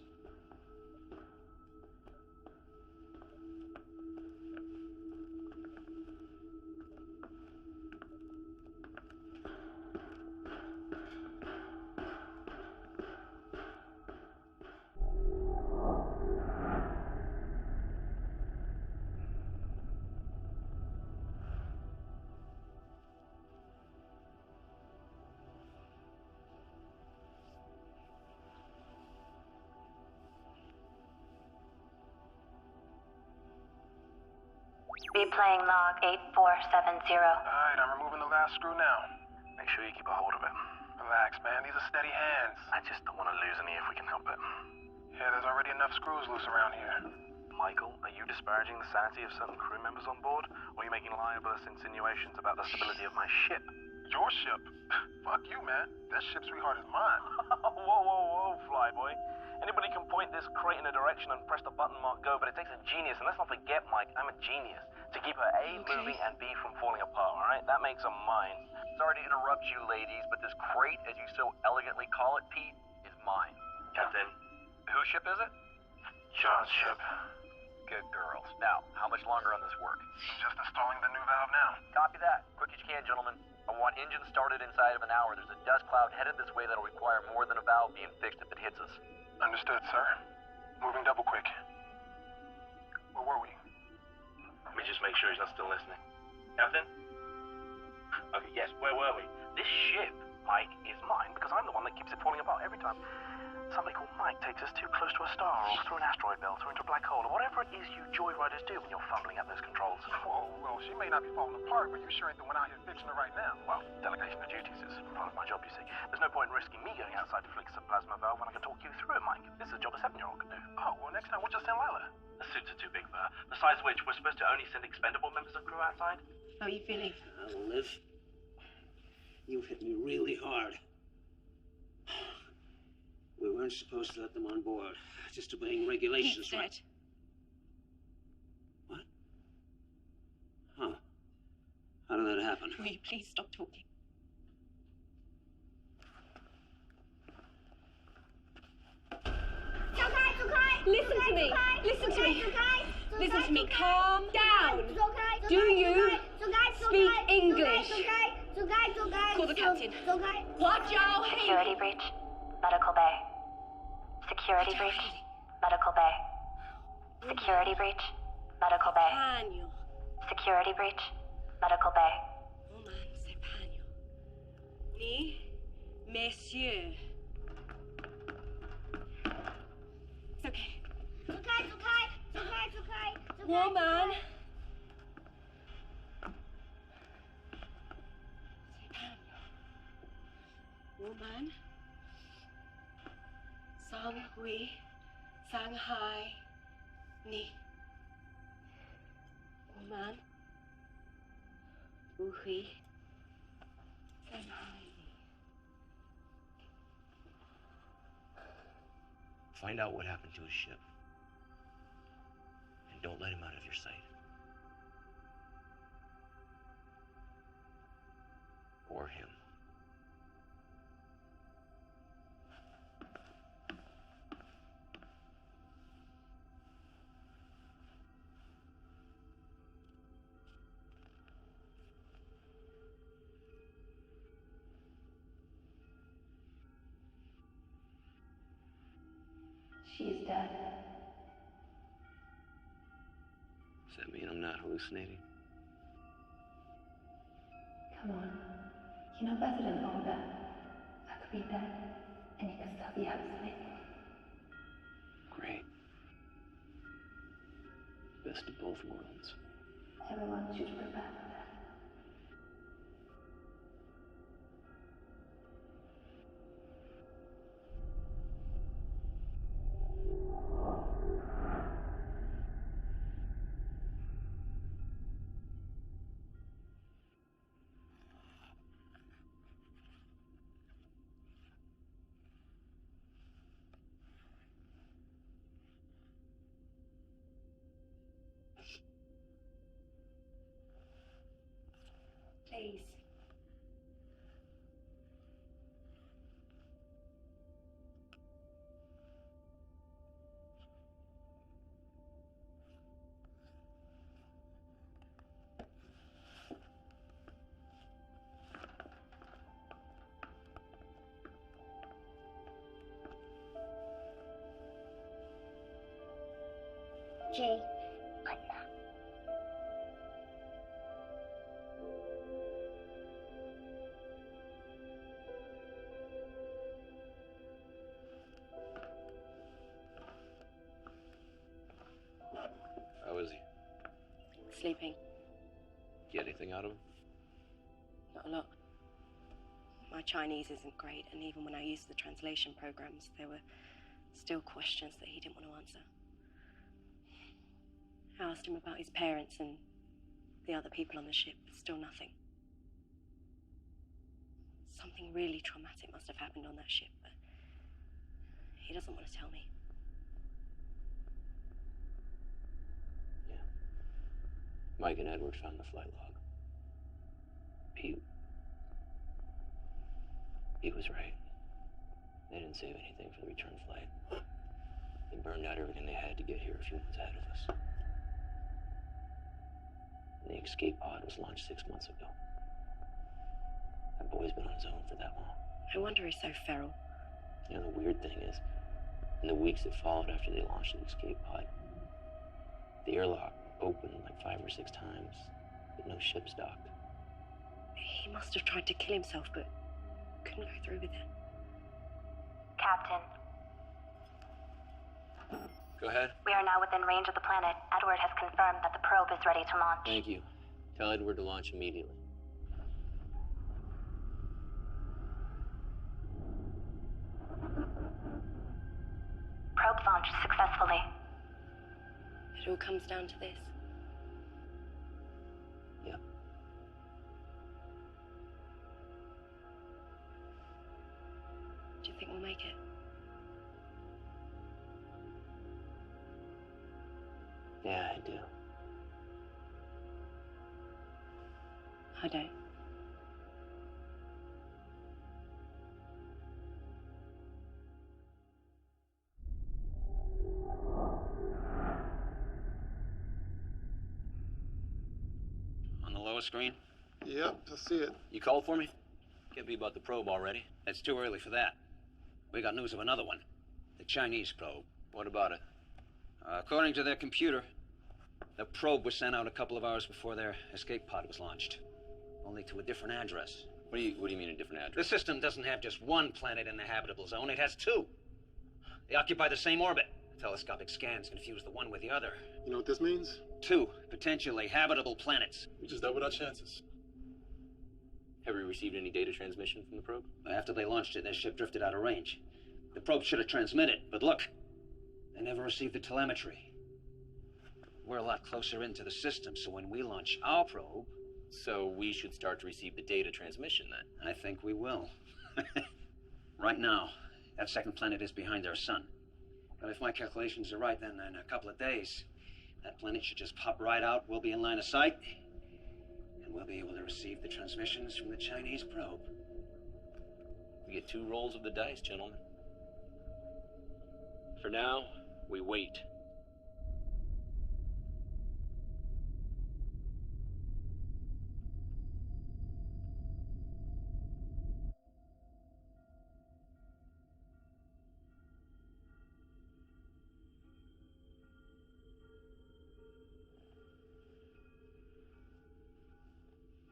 Replaying log 8470. Alright, I'm removing the last screw now. Make sure you keep a hold of it. Relax, man. These are steady hands. I just don't want to lose any if we can help it. Yeah, there's already enough screws loose around here. Michael, are you disparaging the sanity of certain crew members on board? Or are you making libelous insinuations about the stability of my ship? Your ship? Fuck you, man. That ship, sweetheart, is mine. Whoa, flyboy. Anybody can point this crate in a direction and press the button marked go, but it takes a genius, and let's not forget, Mike, I'm a genius, to keep her A moving and B from falling apart, alright? That makes her mine. Sorry to interrupt you, ladies, but this crate, as you so elegantly call it, Pete, is mine. Captain. Whose ship is it? John's ship. Good girls. Now, how much longer on this work? I'm just installing the new valve now. Copy that. Quick as you can, gentlemen. I want engines started inside of an hour. There's a dust cloud headed this way that'll require more than a valve being fixed if it hits us. Understood, sir. Moving double quick. Where were we? Let me just make sure he's not still listening. Captain? Okay, yes, where were we? This ship, Mike, is mine because I'm the one that keeps it falling apart every time somebody called Mike takes us too close to a star or through an asteroid belt or into a black hole or whatever it is you joyriders do when you're fumbling at those controls. Whoa, well, she may not be falling apart, but you sure ain't the one out here fixing her right now. Well, delegation of duties is part of my job, you see. There's no point in risking me going outside to fix a plasma valve when I can talk you through it, Mike. This is a job a 7-year-old can do. Oh, well, next time we'll just send Lila. The suits are too big for her. Besides which, we're supposed to only send expendable members of crew outside. How are you feeling? Liv, you hit me really hard. We weren't supposed to let them on board. Just obeying regulations, Pete's right? dead. What? Huh. How did that happen? Will you please stop talking? Listen to me. Listen to me. Listen to me. Calm down. Do you speak English? Call the captain. Watch your head. Security breach. Medical bay. Security breach. Medical bay. Security breach. Medical bay. Pagno. Security breach. Medical bay. Woman, c'est pagno. Ni, messieurs. It's okay. Woman. Woman. Sang Hui. Shanghai. Ni. Woman. Wu Hui. Shanghai. Find out what happened to his ship. And don't let him out of your sight. Or him. She's dead. Does that mean I'm not hallucinating? Come on. You know better than all that. I could be dead, and you could still be hallucinating. Great. Best of both worlds. Everyone should prepare for that. Please. Jay. How is he? Sleeping. Get anything out of him? Not a lot. My Chinese isn't great, and even when I used the translation programs, there were still questions that he didn't want to answer. I asked him about his parents and the other people on the ship, but still nothing. Something really traumatic must have happened on that ship, but he doesn't want to tell me. Mike and Edward found the flight log. Pete was right. They didn't save anything for the return flight. They burned out everything they had to get here a few months ahead of us. And the escape pod was launched 6 months ago. That boy's been on his own for that long. No wonder he's so feral. You know, the weird thing is, in the weeks that followed after they launched the escape pod, the airlock opened like 5 or 6 times, but no ships docked. He must have tried to kill himself, but couldn't go through with it. Captain, Go ahead. we are now within range of the planet. Edward has confirmed that the probe is ready to launch. Thank you. Tell Edward to launch immediately. Probe launched successfully. It all comes down to this. Yeah. Do you think we'll make it? Yeah, I do. I don't. On the lower screen? Yep, I see it. You called for me? Can't be about the probe already. It's too early for that. We got news of another one. The Chinese probe. What about it? According to their computer, the probe was sent out a couple of hours before their escape pod was launched. Only to a different address. What do you mean a different The address? system doesn't have just one planet in the habitable zone, it has 2. They occupy the same orbit. Telescopic scans confuse the one with the other. You know what this means? 2 potentially habitable planets. We just doubled our chances. Have we received any data transmission from the probe? After they launched it, their ship drifted out of range. The probe should have transmitted, but look, they never received the telemetry. We're a lot closer into the system, so when we launch our probe... So we should start to receive the data transmission then? I think we will. Right now, that second planet is behind our sun. But if my calculations are right, then in a couple of days, that planet should just pop right out, we'll be in line of sight, and we'll be able to receive the transmissions from the Chinese probe. We get 2 rolls of the dice, gentlemen. For now, we wait.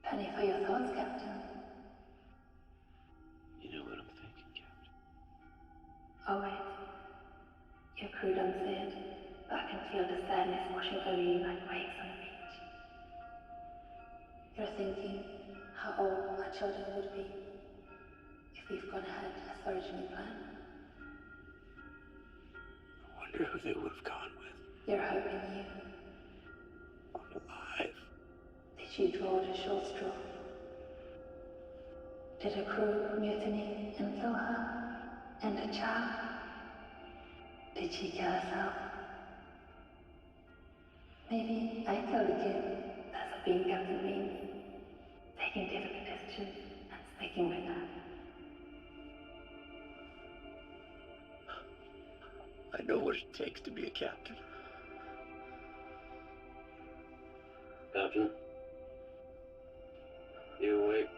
Penny for your thoughts, Captain. You know what I'm thinking, Captain. Oh wait. Your crew don't say it, but I can feel the sadness washing over you like waves on the beach. You're thinking how old my children would be if we've gone ahead as originally planned. I wonder who they would have gone with. You're hoping you. Alive. Did you draw the short straw? Did her crew mutiny and kill her and her child? Did she kill herself? Maybe I killed a kid. That's what being captain means. Taking difficult decisions and sticking with that. I know what it takes to be a captain. Captain? You awake?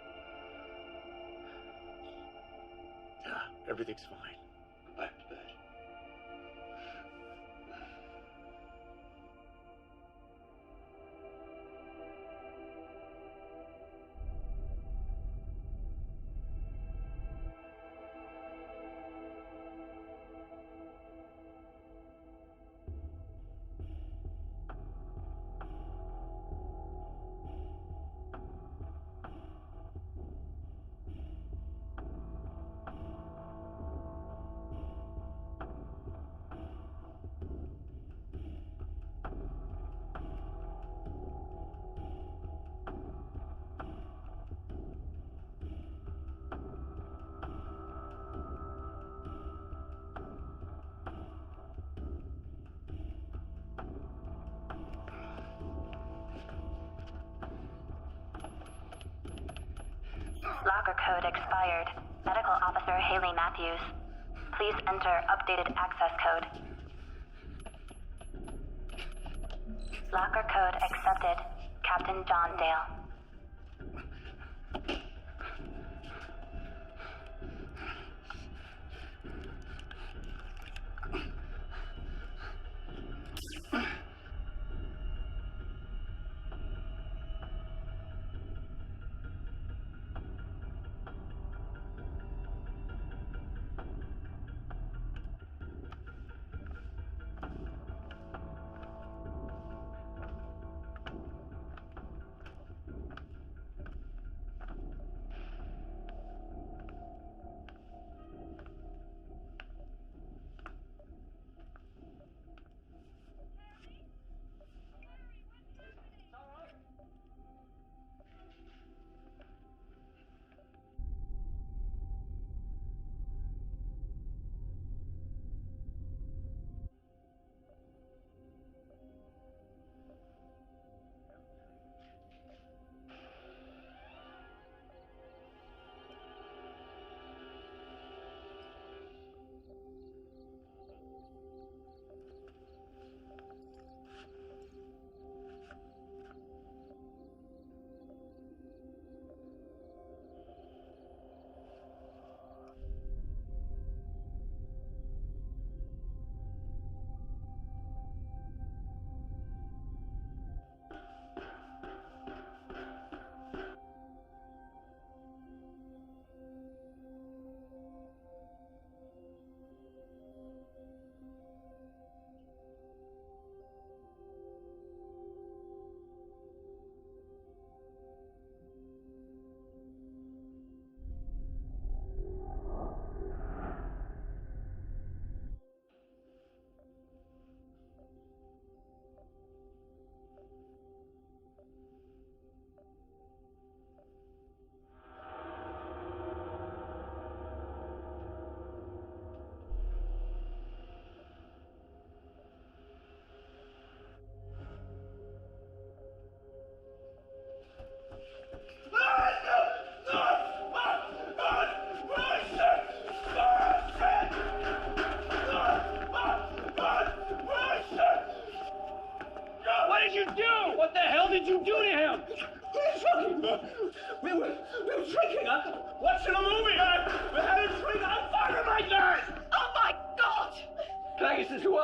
Yeah, everything's fine. Back to bed. Locker code expired. Medical Officer Haley Matthews. Please enter updated access code. Locker code accepted. Captain John Dale.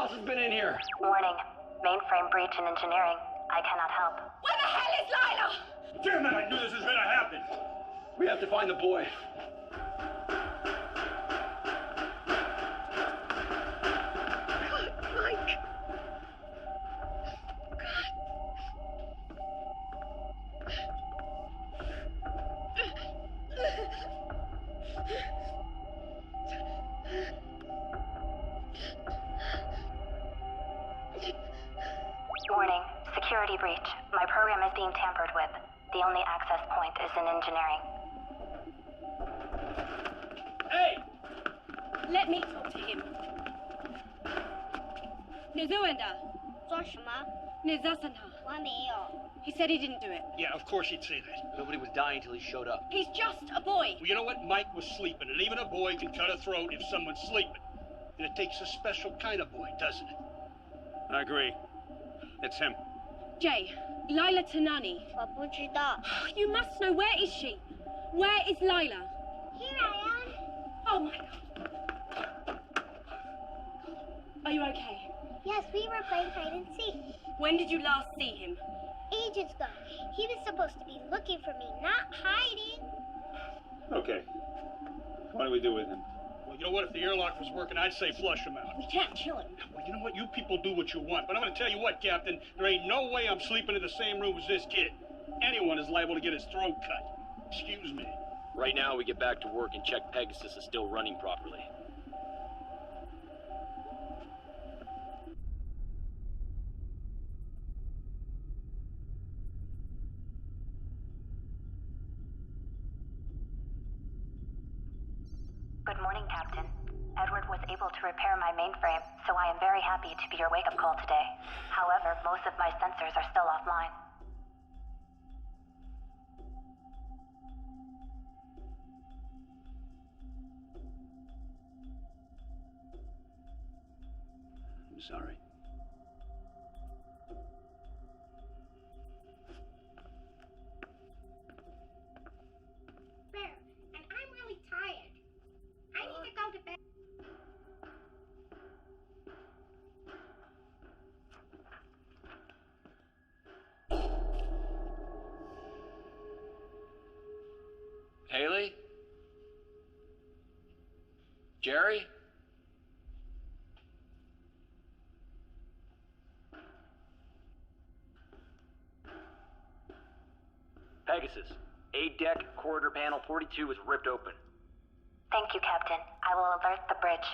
else has been in here? Warning. Mainframe breach in engineering. I cannot help. Where the hell is Lila? Damn it, I knew this was gonna happen. We have to find the boy. Mike. Warning. Security breach. My program is being tampered with. The only access point is in engineering. Hey! Let me talk to him. 你做完的？做什么？你在上他？我没有。 He said he didn't do it. Yeah, of course he'd say that. Nobody was dying until he showed up. He's just a boy. Well, you know what? Mike was sleeping, and even a boy can cut a throat if someone's sleeping. And it takes a special kind of boy, doesn't it? I agree. It's him. Jay, Lila Tanani. 我不知道。 You must know, where is she? Where is Lila? Here I am. Oh my God. Are you okay? Yes, we were playing hide and seek. When did you last see him? Ages ago. He was supposed to be looking for me, not hiding. Okay. What do we do with him? Well, you know what? If the airlock was working, I'd say flush him out. We can't kill him. Well, you know what? You people do what you want. But I'm going to tell you what, Captain. There ain't no way I'm sleeping in the same room as this kid. Anyone is liable to get his throat cut. Excuse me. Right now, we get back to work and check Pegasus is still running properly. Good morning, Captain. Edward was able to repair my mainframe, so I am very happy to be your wake-up call today. However, most of my sensors are still offline. I'm sorry. Bear, and I'm really tired. I need to go to bed. Haley? Jerry? Pegasus, A-deck, corridor panel 42 is ripped open. Thank you, Captain. I will alert the bridge.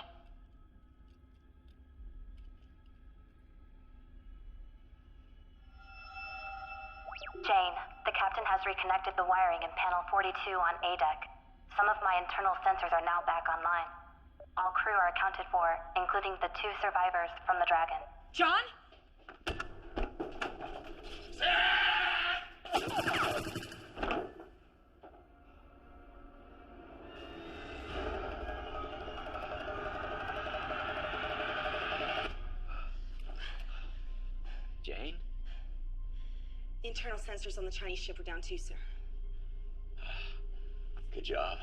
Jane, the captain has reconnected the wiring in panel 42 on A-deck. Some of my internal sensors are now back online. All crew are accounted for, including the 2 survivors from the Dragon. John? Jane? The internal sensors on the Chinese ship were down too, sir. Good job.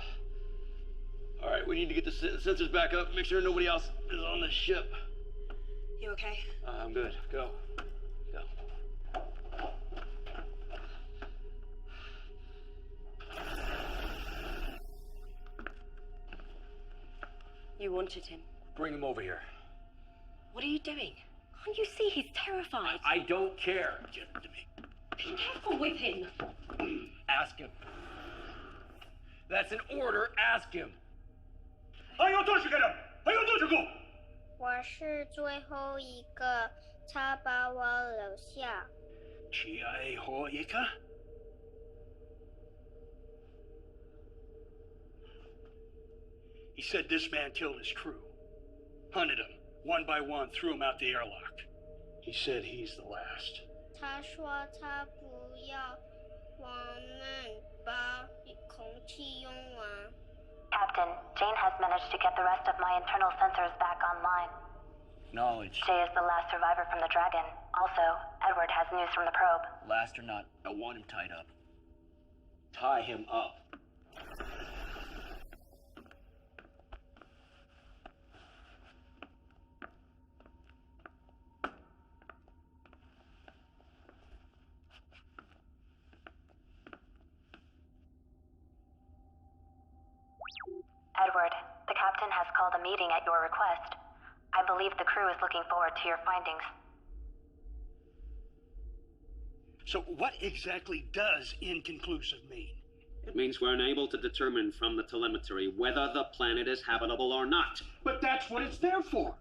All right, we need to get the sensors back up, make sure nobody else is on the ship. You okay? I'm good. Go. Go. You wanted him. Bring him over here. What are you doing? Can't you see he's terrified? I don't care. Give him to me. Be careful with him. Ask him. That's an order. Ask him. 还有多少个人？还有多少个？我是最后一个，他把我留下。最后一个。He said this man killed his crew, hunted them one by one, threw them out the airlock. He said he's the last. 他说他不要我们把空气用完。 Captain, Jane has managed to get the rest of my internal sensors back online. Knowledge. Jay is the last survivor from the Dragon. Also, Edward has news from the probe. Last or not, I want him tied up. Tie him up. Edward, the captain has called a meeting at your request. I believe the crew is looking forward to your findings. So what exactly does inconclusive mean? It means we're unable to determine from the telemetry whether the planet is habitable or not. But that's what it's there for.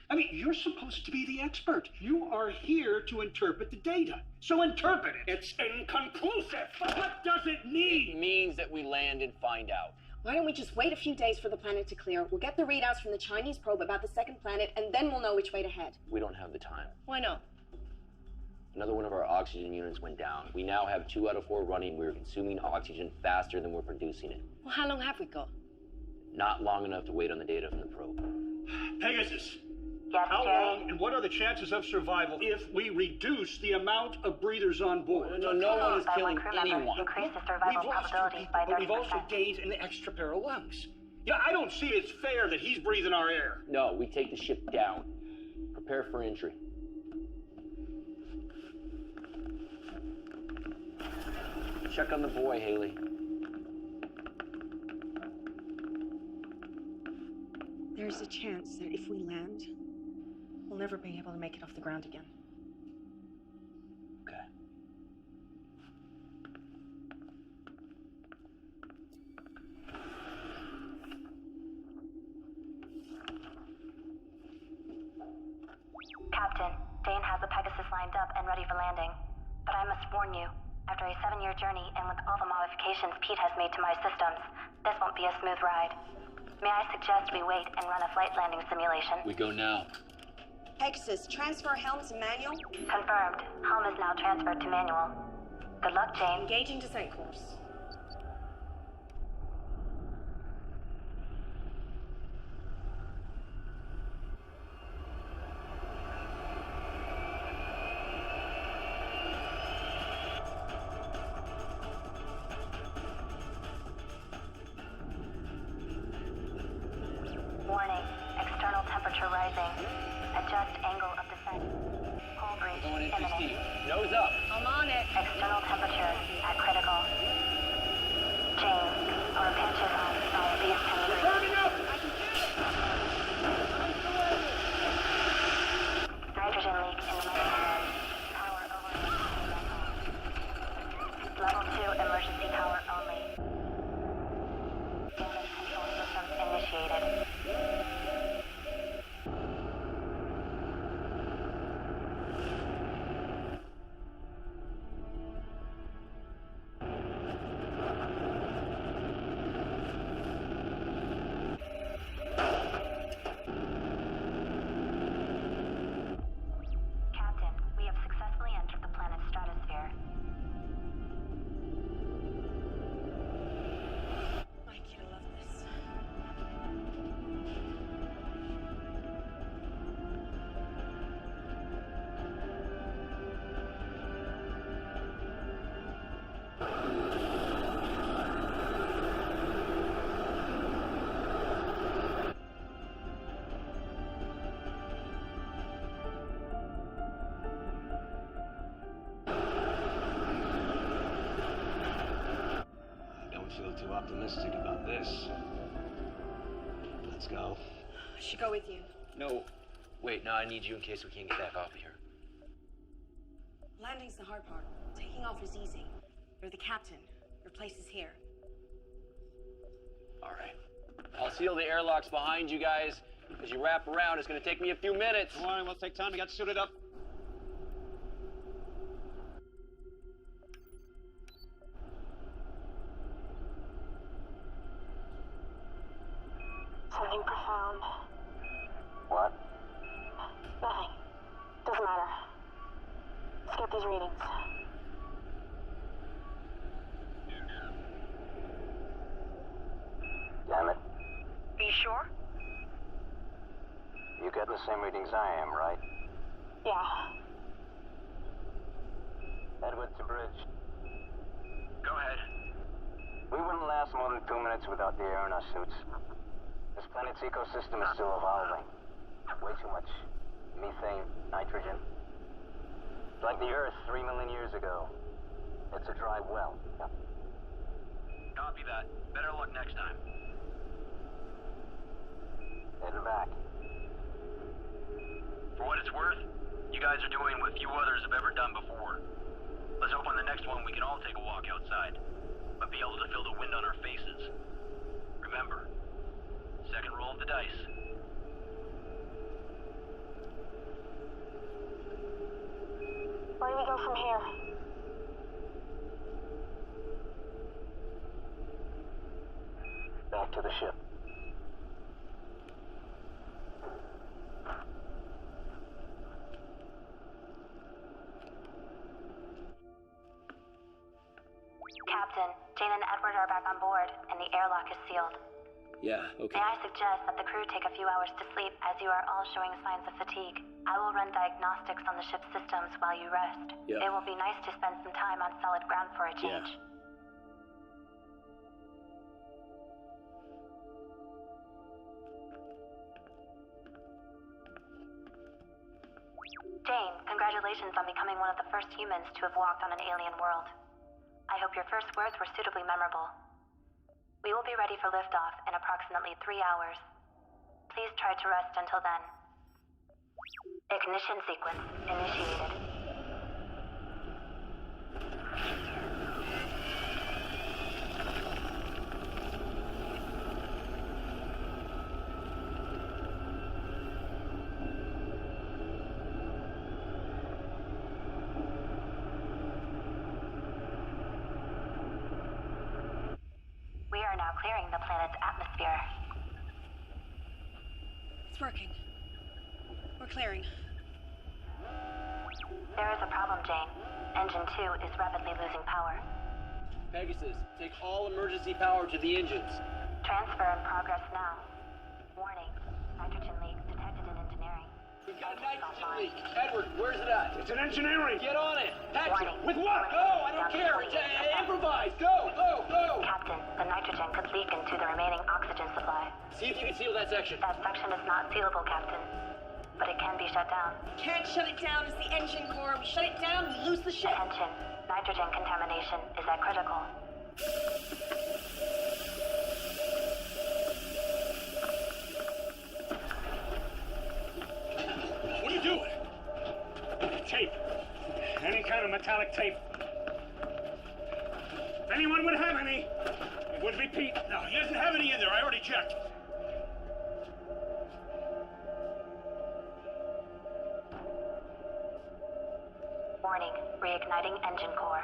I mean, you're supposed to be the expert. You are here to interpret the data. So interpret it. It's inconclusive. But what does it mean? It means that we land and find out. Why don't we just wait a few days for the planet to clear? We'll get the readouts from the Chinese probe about the second planet, and then we'll know which way to head. We don't have the time. Why not? Another one of our oxygen units went down. We now have 2 out of 4 running. We're consuming oxygen faster than we're producing it. Well, how long have we got? Not long enough to wait on the data from the probe. Pegasus. Yes, How Jerry? long and what are the chances of survival if we reduce the amount of breathers on board? No one is By killing crew member anyone. increase the survival We've lost 2 probabilities people, by but we've 30%. also gained an extra pair of lungs. Yeah, I don't see it's fair that he's breathing our air. No, we take the ship down. Prepare for entry. Check on the boy, Haley. There's a chance that if we land, we'll never be able to make it off the ground again. Okay. Captain, Dane has the Pegasus lined up and ready for landing. But I must warn you, after a 7-year journey and with all the modifications Pete has made to my systems, this won't be a smooth ride. May I suggest we wait and run a flight landing simulation? We go now. Pegasus, transfer helm to manual. Confirmed. Helm is now transferred to manual. Good luck, Jane. Engaging descent course. Warning. External temperature rising. Adjust angle of descent. Hull breach Going in too imminent. steep. Nose up. I'm on it. External temperature at critical. Jane, our pinch is on at least 10 degrees. Turning up! Nitrogen leak in the main power over. Level 2 emergency power only. Damage control systems initiated. Captain, we have successfully entered the planet's stratosphere. I can't love this. Don't feel too optimistic about this. Let's go. I should go with you. No. Wait, no, I need you in case we can't get back off of here. Landing's the hard part. Taking off is easy. You're the captain. Your place is here. All right. I'll seal the airlocks behind you guys. As you wrap around, it's going to take me a few minutes. Don't worry, we'll take time. We got suited up. Something profound. What? Nothing. Doesn't matter. Let's get these readings. Damn it. Are you sure? You getting the same readings I am, right? Yeah. Edward to bridge. Go ahead. We wouldn't last more than 2 minutes without the air in our suits. This planet's ecosystem is still evolving. Way too much methane, nitrogen. It's like the Earth 3 million years ago. It's a dry well. Copy that. Better luck next time. dice. Where do we go from here? Back to the ship. Captain, Jane and Edward are back on board, and the airlock is sealed. Yeah, okay. May I suggest that the crew take a few hours to sleep as you are all showing signs of fatigue? I will run diagnostics on the ship's systems while you rest. Yeah. It will be nice to spend some time on solid ground for a change. Yeah. Jane, congratulations on becoming one of the first humans to have walked on an alien world. I hope your first words were suitably memorable. We will be ready for liftoff in approximately 3 hours. Please try to rest until then. Ignition sequence initiated. We are now clearing the planet's atmosphere. It's working. We're clearing. There is a problem, Jane. Engine 2 is rapidly losing power. Pegasus, take all emergency power to the engines. Transfer in progress now. Warning, nitrogen leak detected in engineering. We've got a nitrogen leak. Edward, where's it at? It's an engineering. Get on it. Patch it. With what? Go, I don't care. It's improvise. Go, go, go. Captain, the nitrogen could leak into the remaining oxygen supply. See if you can seal that section. That section is not sealable, Captain. But it can be shut down. Can't shut it down. It's the engine core. We shut it down, we lose the ship. Attention. Nitrogen contamination is at critical. What are you doing? Tape. Any kind of metallic tape. If anyone would have any, it would be Pete. No, he doesn't have any in there. I already checked. Warning, reigniting engine core.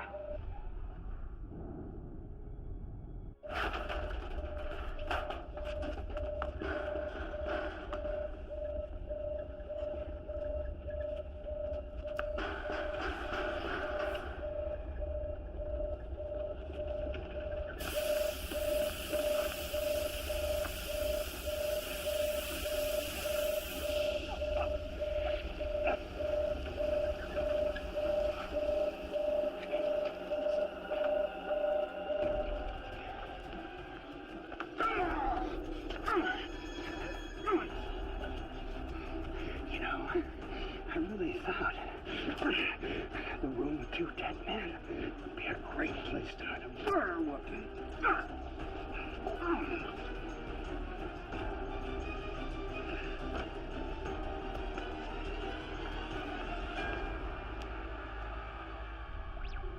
I really thought the room with 2 dead men would be a great place to have a burr whooping.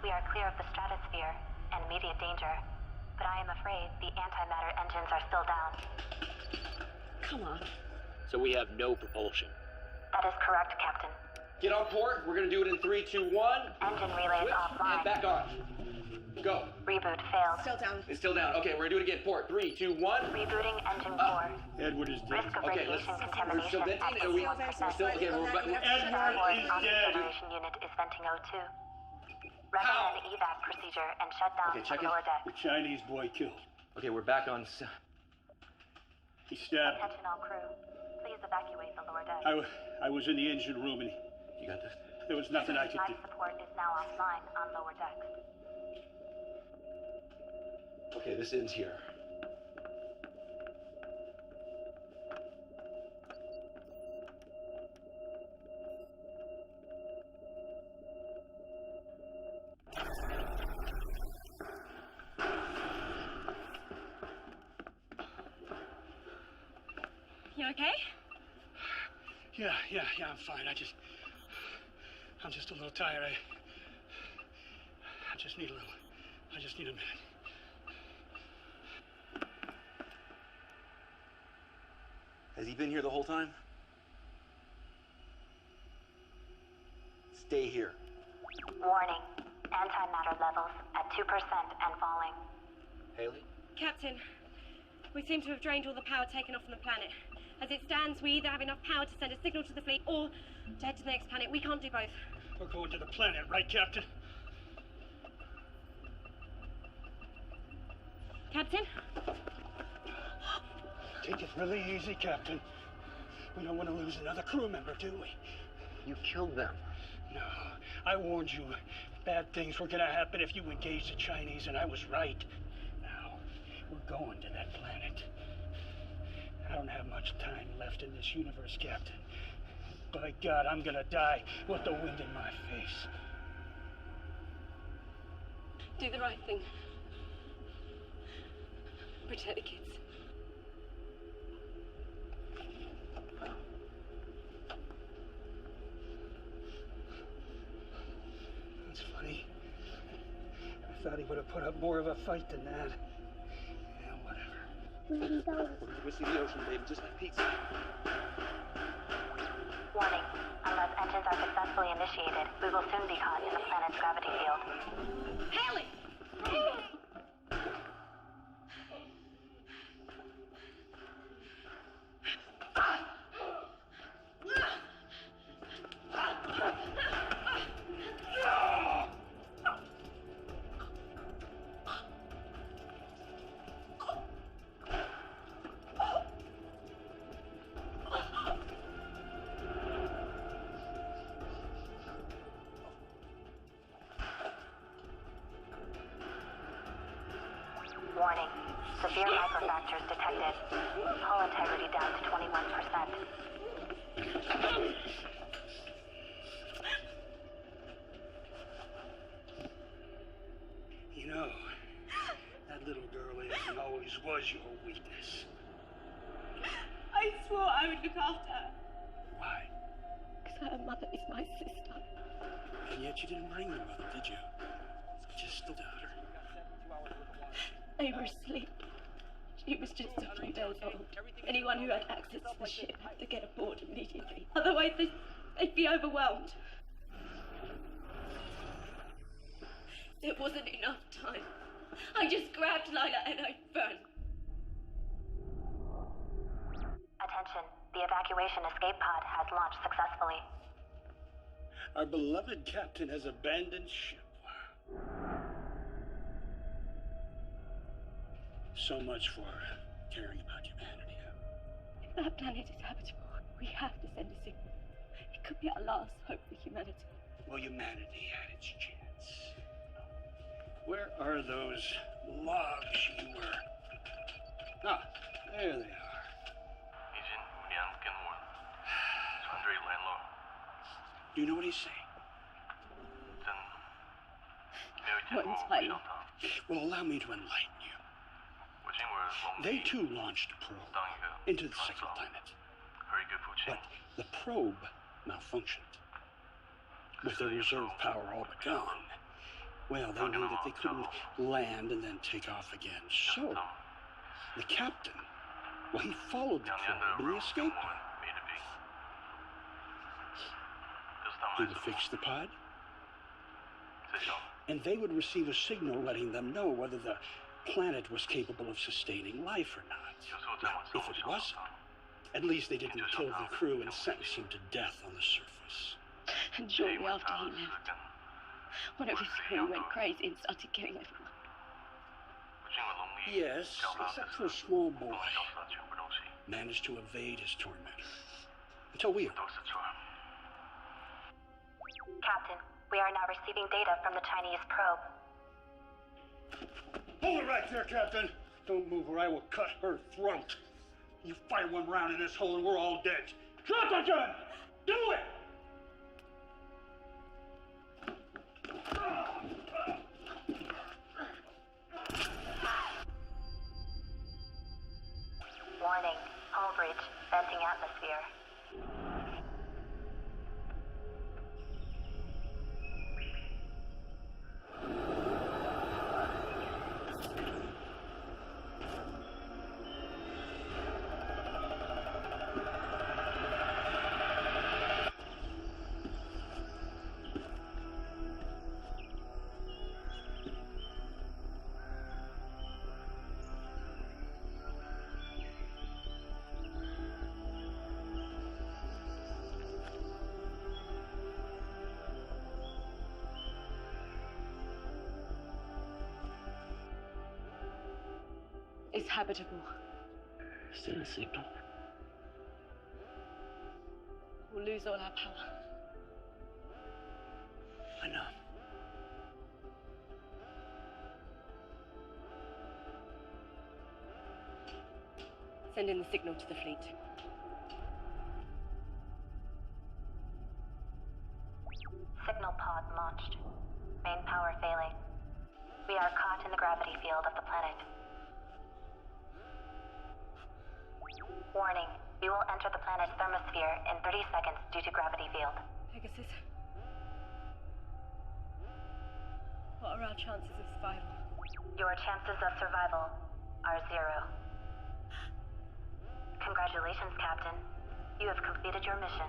We are clear of the stratosphere and immediate danger, but I am afraid the antimatter engines are still down. Come on. So we have no propulsion. That is correct, Captain. Get on port. We're gonna do it in 3, 2, 1. Engine relays Switch, offline. and back on. Go. Reboot failed. Still down. It's still down. Okay, we're gonna do it again. Port. 3, 2, 1. Rebooting engine core. Edward is dead. Risk of Okay, radiation we're contamination still dead. at Are we? 81%. We're still okay. We're back. Edward is dead. Generation unit is venting O2. Recommend evac procedure and shut down Okay, check the it. lower deck. The Chinese boy killed. Okay, we're back on. He stabbed. Attention all crew. Please evacuate the lower deck. I was in the engine room and You got this? there was nothing I could do. Life support is now offline on lower decks. Okay, this ends here. You okay? Yeah, I'm fine. I'm just a little tired. I just need a minute. Has he been here the whole time? Stay here. Warning. Antimatter levels at 2% and falling. Haley? Captain, we seem to have drained all the power taken off from the planet. As it stands, we either have enough power to send a signal to the fleet or to head to the next planet. We can't do both. We're going to the planet, right, Captain? Captain? Take it really easy, Captain. We don't want to lose another crew member, do we? You killed them. No, I warned you. Bad things were gonna happen if you engaged the Chinese, and I was right. Now, we're going to that planet. I don't have much time left in this universe, Captain. By God, I'm gonna die with the wind in my face. Do the right thing. Protect the kids. It's funny. I thought he would have put up more of a fight than that. Yeah, whatever. Where are you going? We're going to go see the ocean, babe, just like Pete said. Warning. Unless engines are successfully initiated, we will soon be caught in the planet's gravity field. Haley! Warning. Severe microfractures detected. Hull integrity down to 21%. You know, that little girl is and always was your weakness. I swore I would look after her. Why? Because her mother is my sister. And yet you didn't bring your mother, did you? Just the daughter. They were asleep. She was just a few days old. Anyone who had access to the ship had to get aboard immediately. Otherwise, they'd be overwhelmed. There wasn't enough time. I just grabbed Lila and I burned. Attention. The evacuation escape pod has launched successfully. Our beloved captain has abandoned ship. So much for caring about humanity. If that planet is habitable, we have to send a signal. It could be our last hope for humanity. Well, humanity had its chance. Where are those logs you were? Ah, there they are. Do you know what he's saying? Not entirely. Well, allow me to enlighten you. They too launched a probe into the second planet. But the probe malfunctioned. With their reserve power all but gone, well, they knew that they couldn't land and then take off again. So, the captain, well, he followed the probe in the escape pod. He would fix the pod, and they would receive a signal letting them know whether the planet was capable of sustaining life or not. Now, if it wasn't, at least they didn't kill the crew and sentence them to death on the surface. And shortly after he left, one of his crew went crazy and started killing everyone. Yes, except for a small boy. Managed to evade his tormentor. Until we arrived. Captain, we are now receiving data from the Chinese probe. Hold it right there, Captain. Don't move or I will cut her throat. You fire one round in this hole and we're all dead. Drop the gun! Do it! Warning. Hull breach. Venting atmosphere. is habitable. Still a signal. We'll lose all our power. I know. Send in the signal to the fleet. Signal pod launched. Main power failing. We are caught in the gravity field of the planet. Warning. We will enter the planet's thermosphere in 30 seconds due to gravity field. Pegasus. What are our chances of survival? Your chances of survival are 0. Congratulations, Captain. You have completed your mission.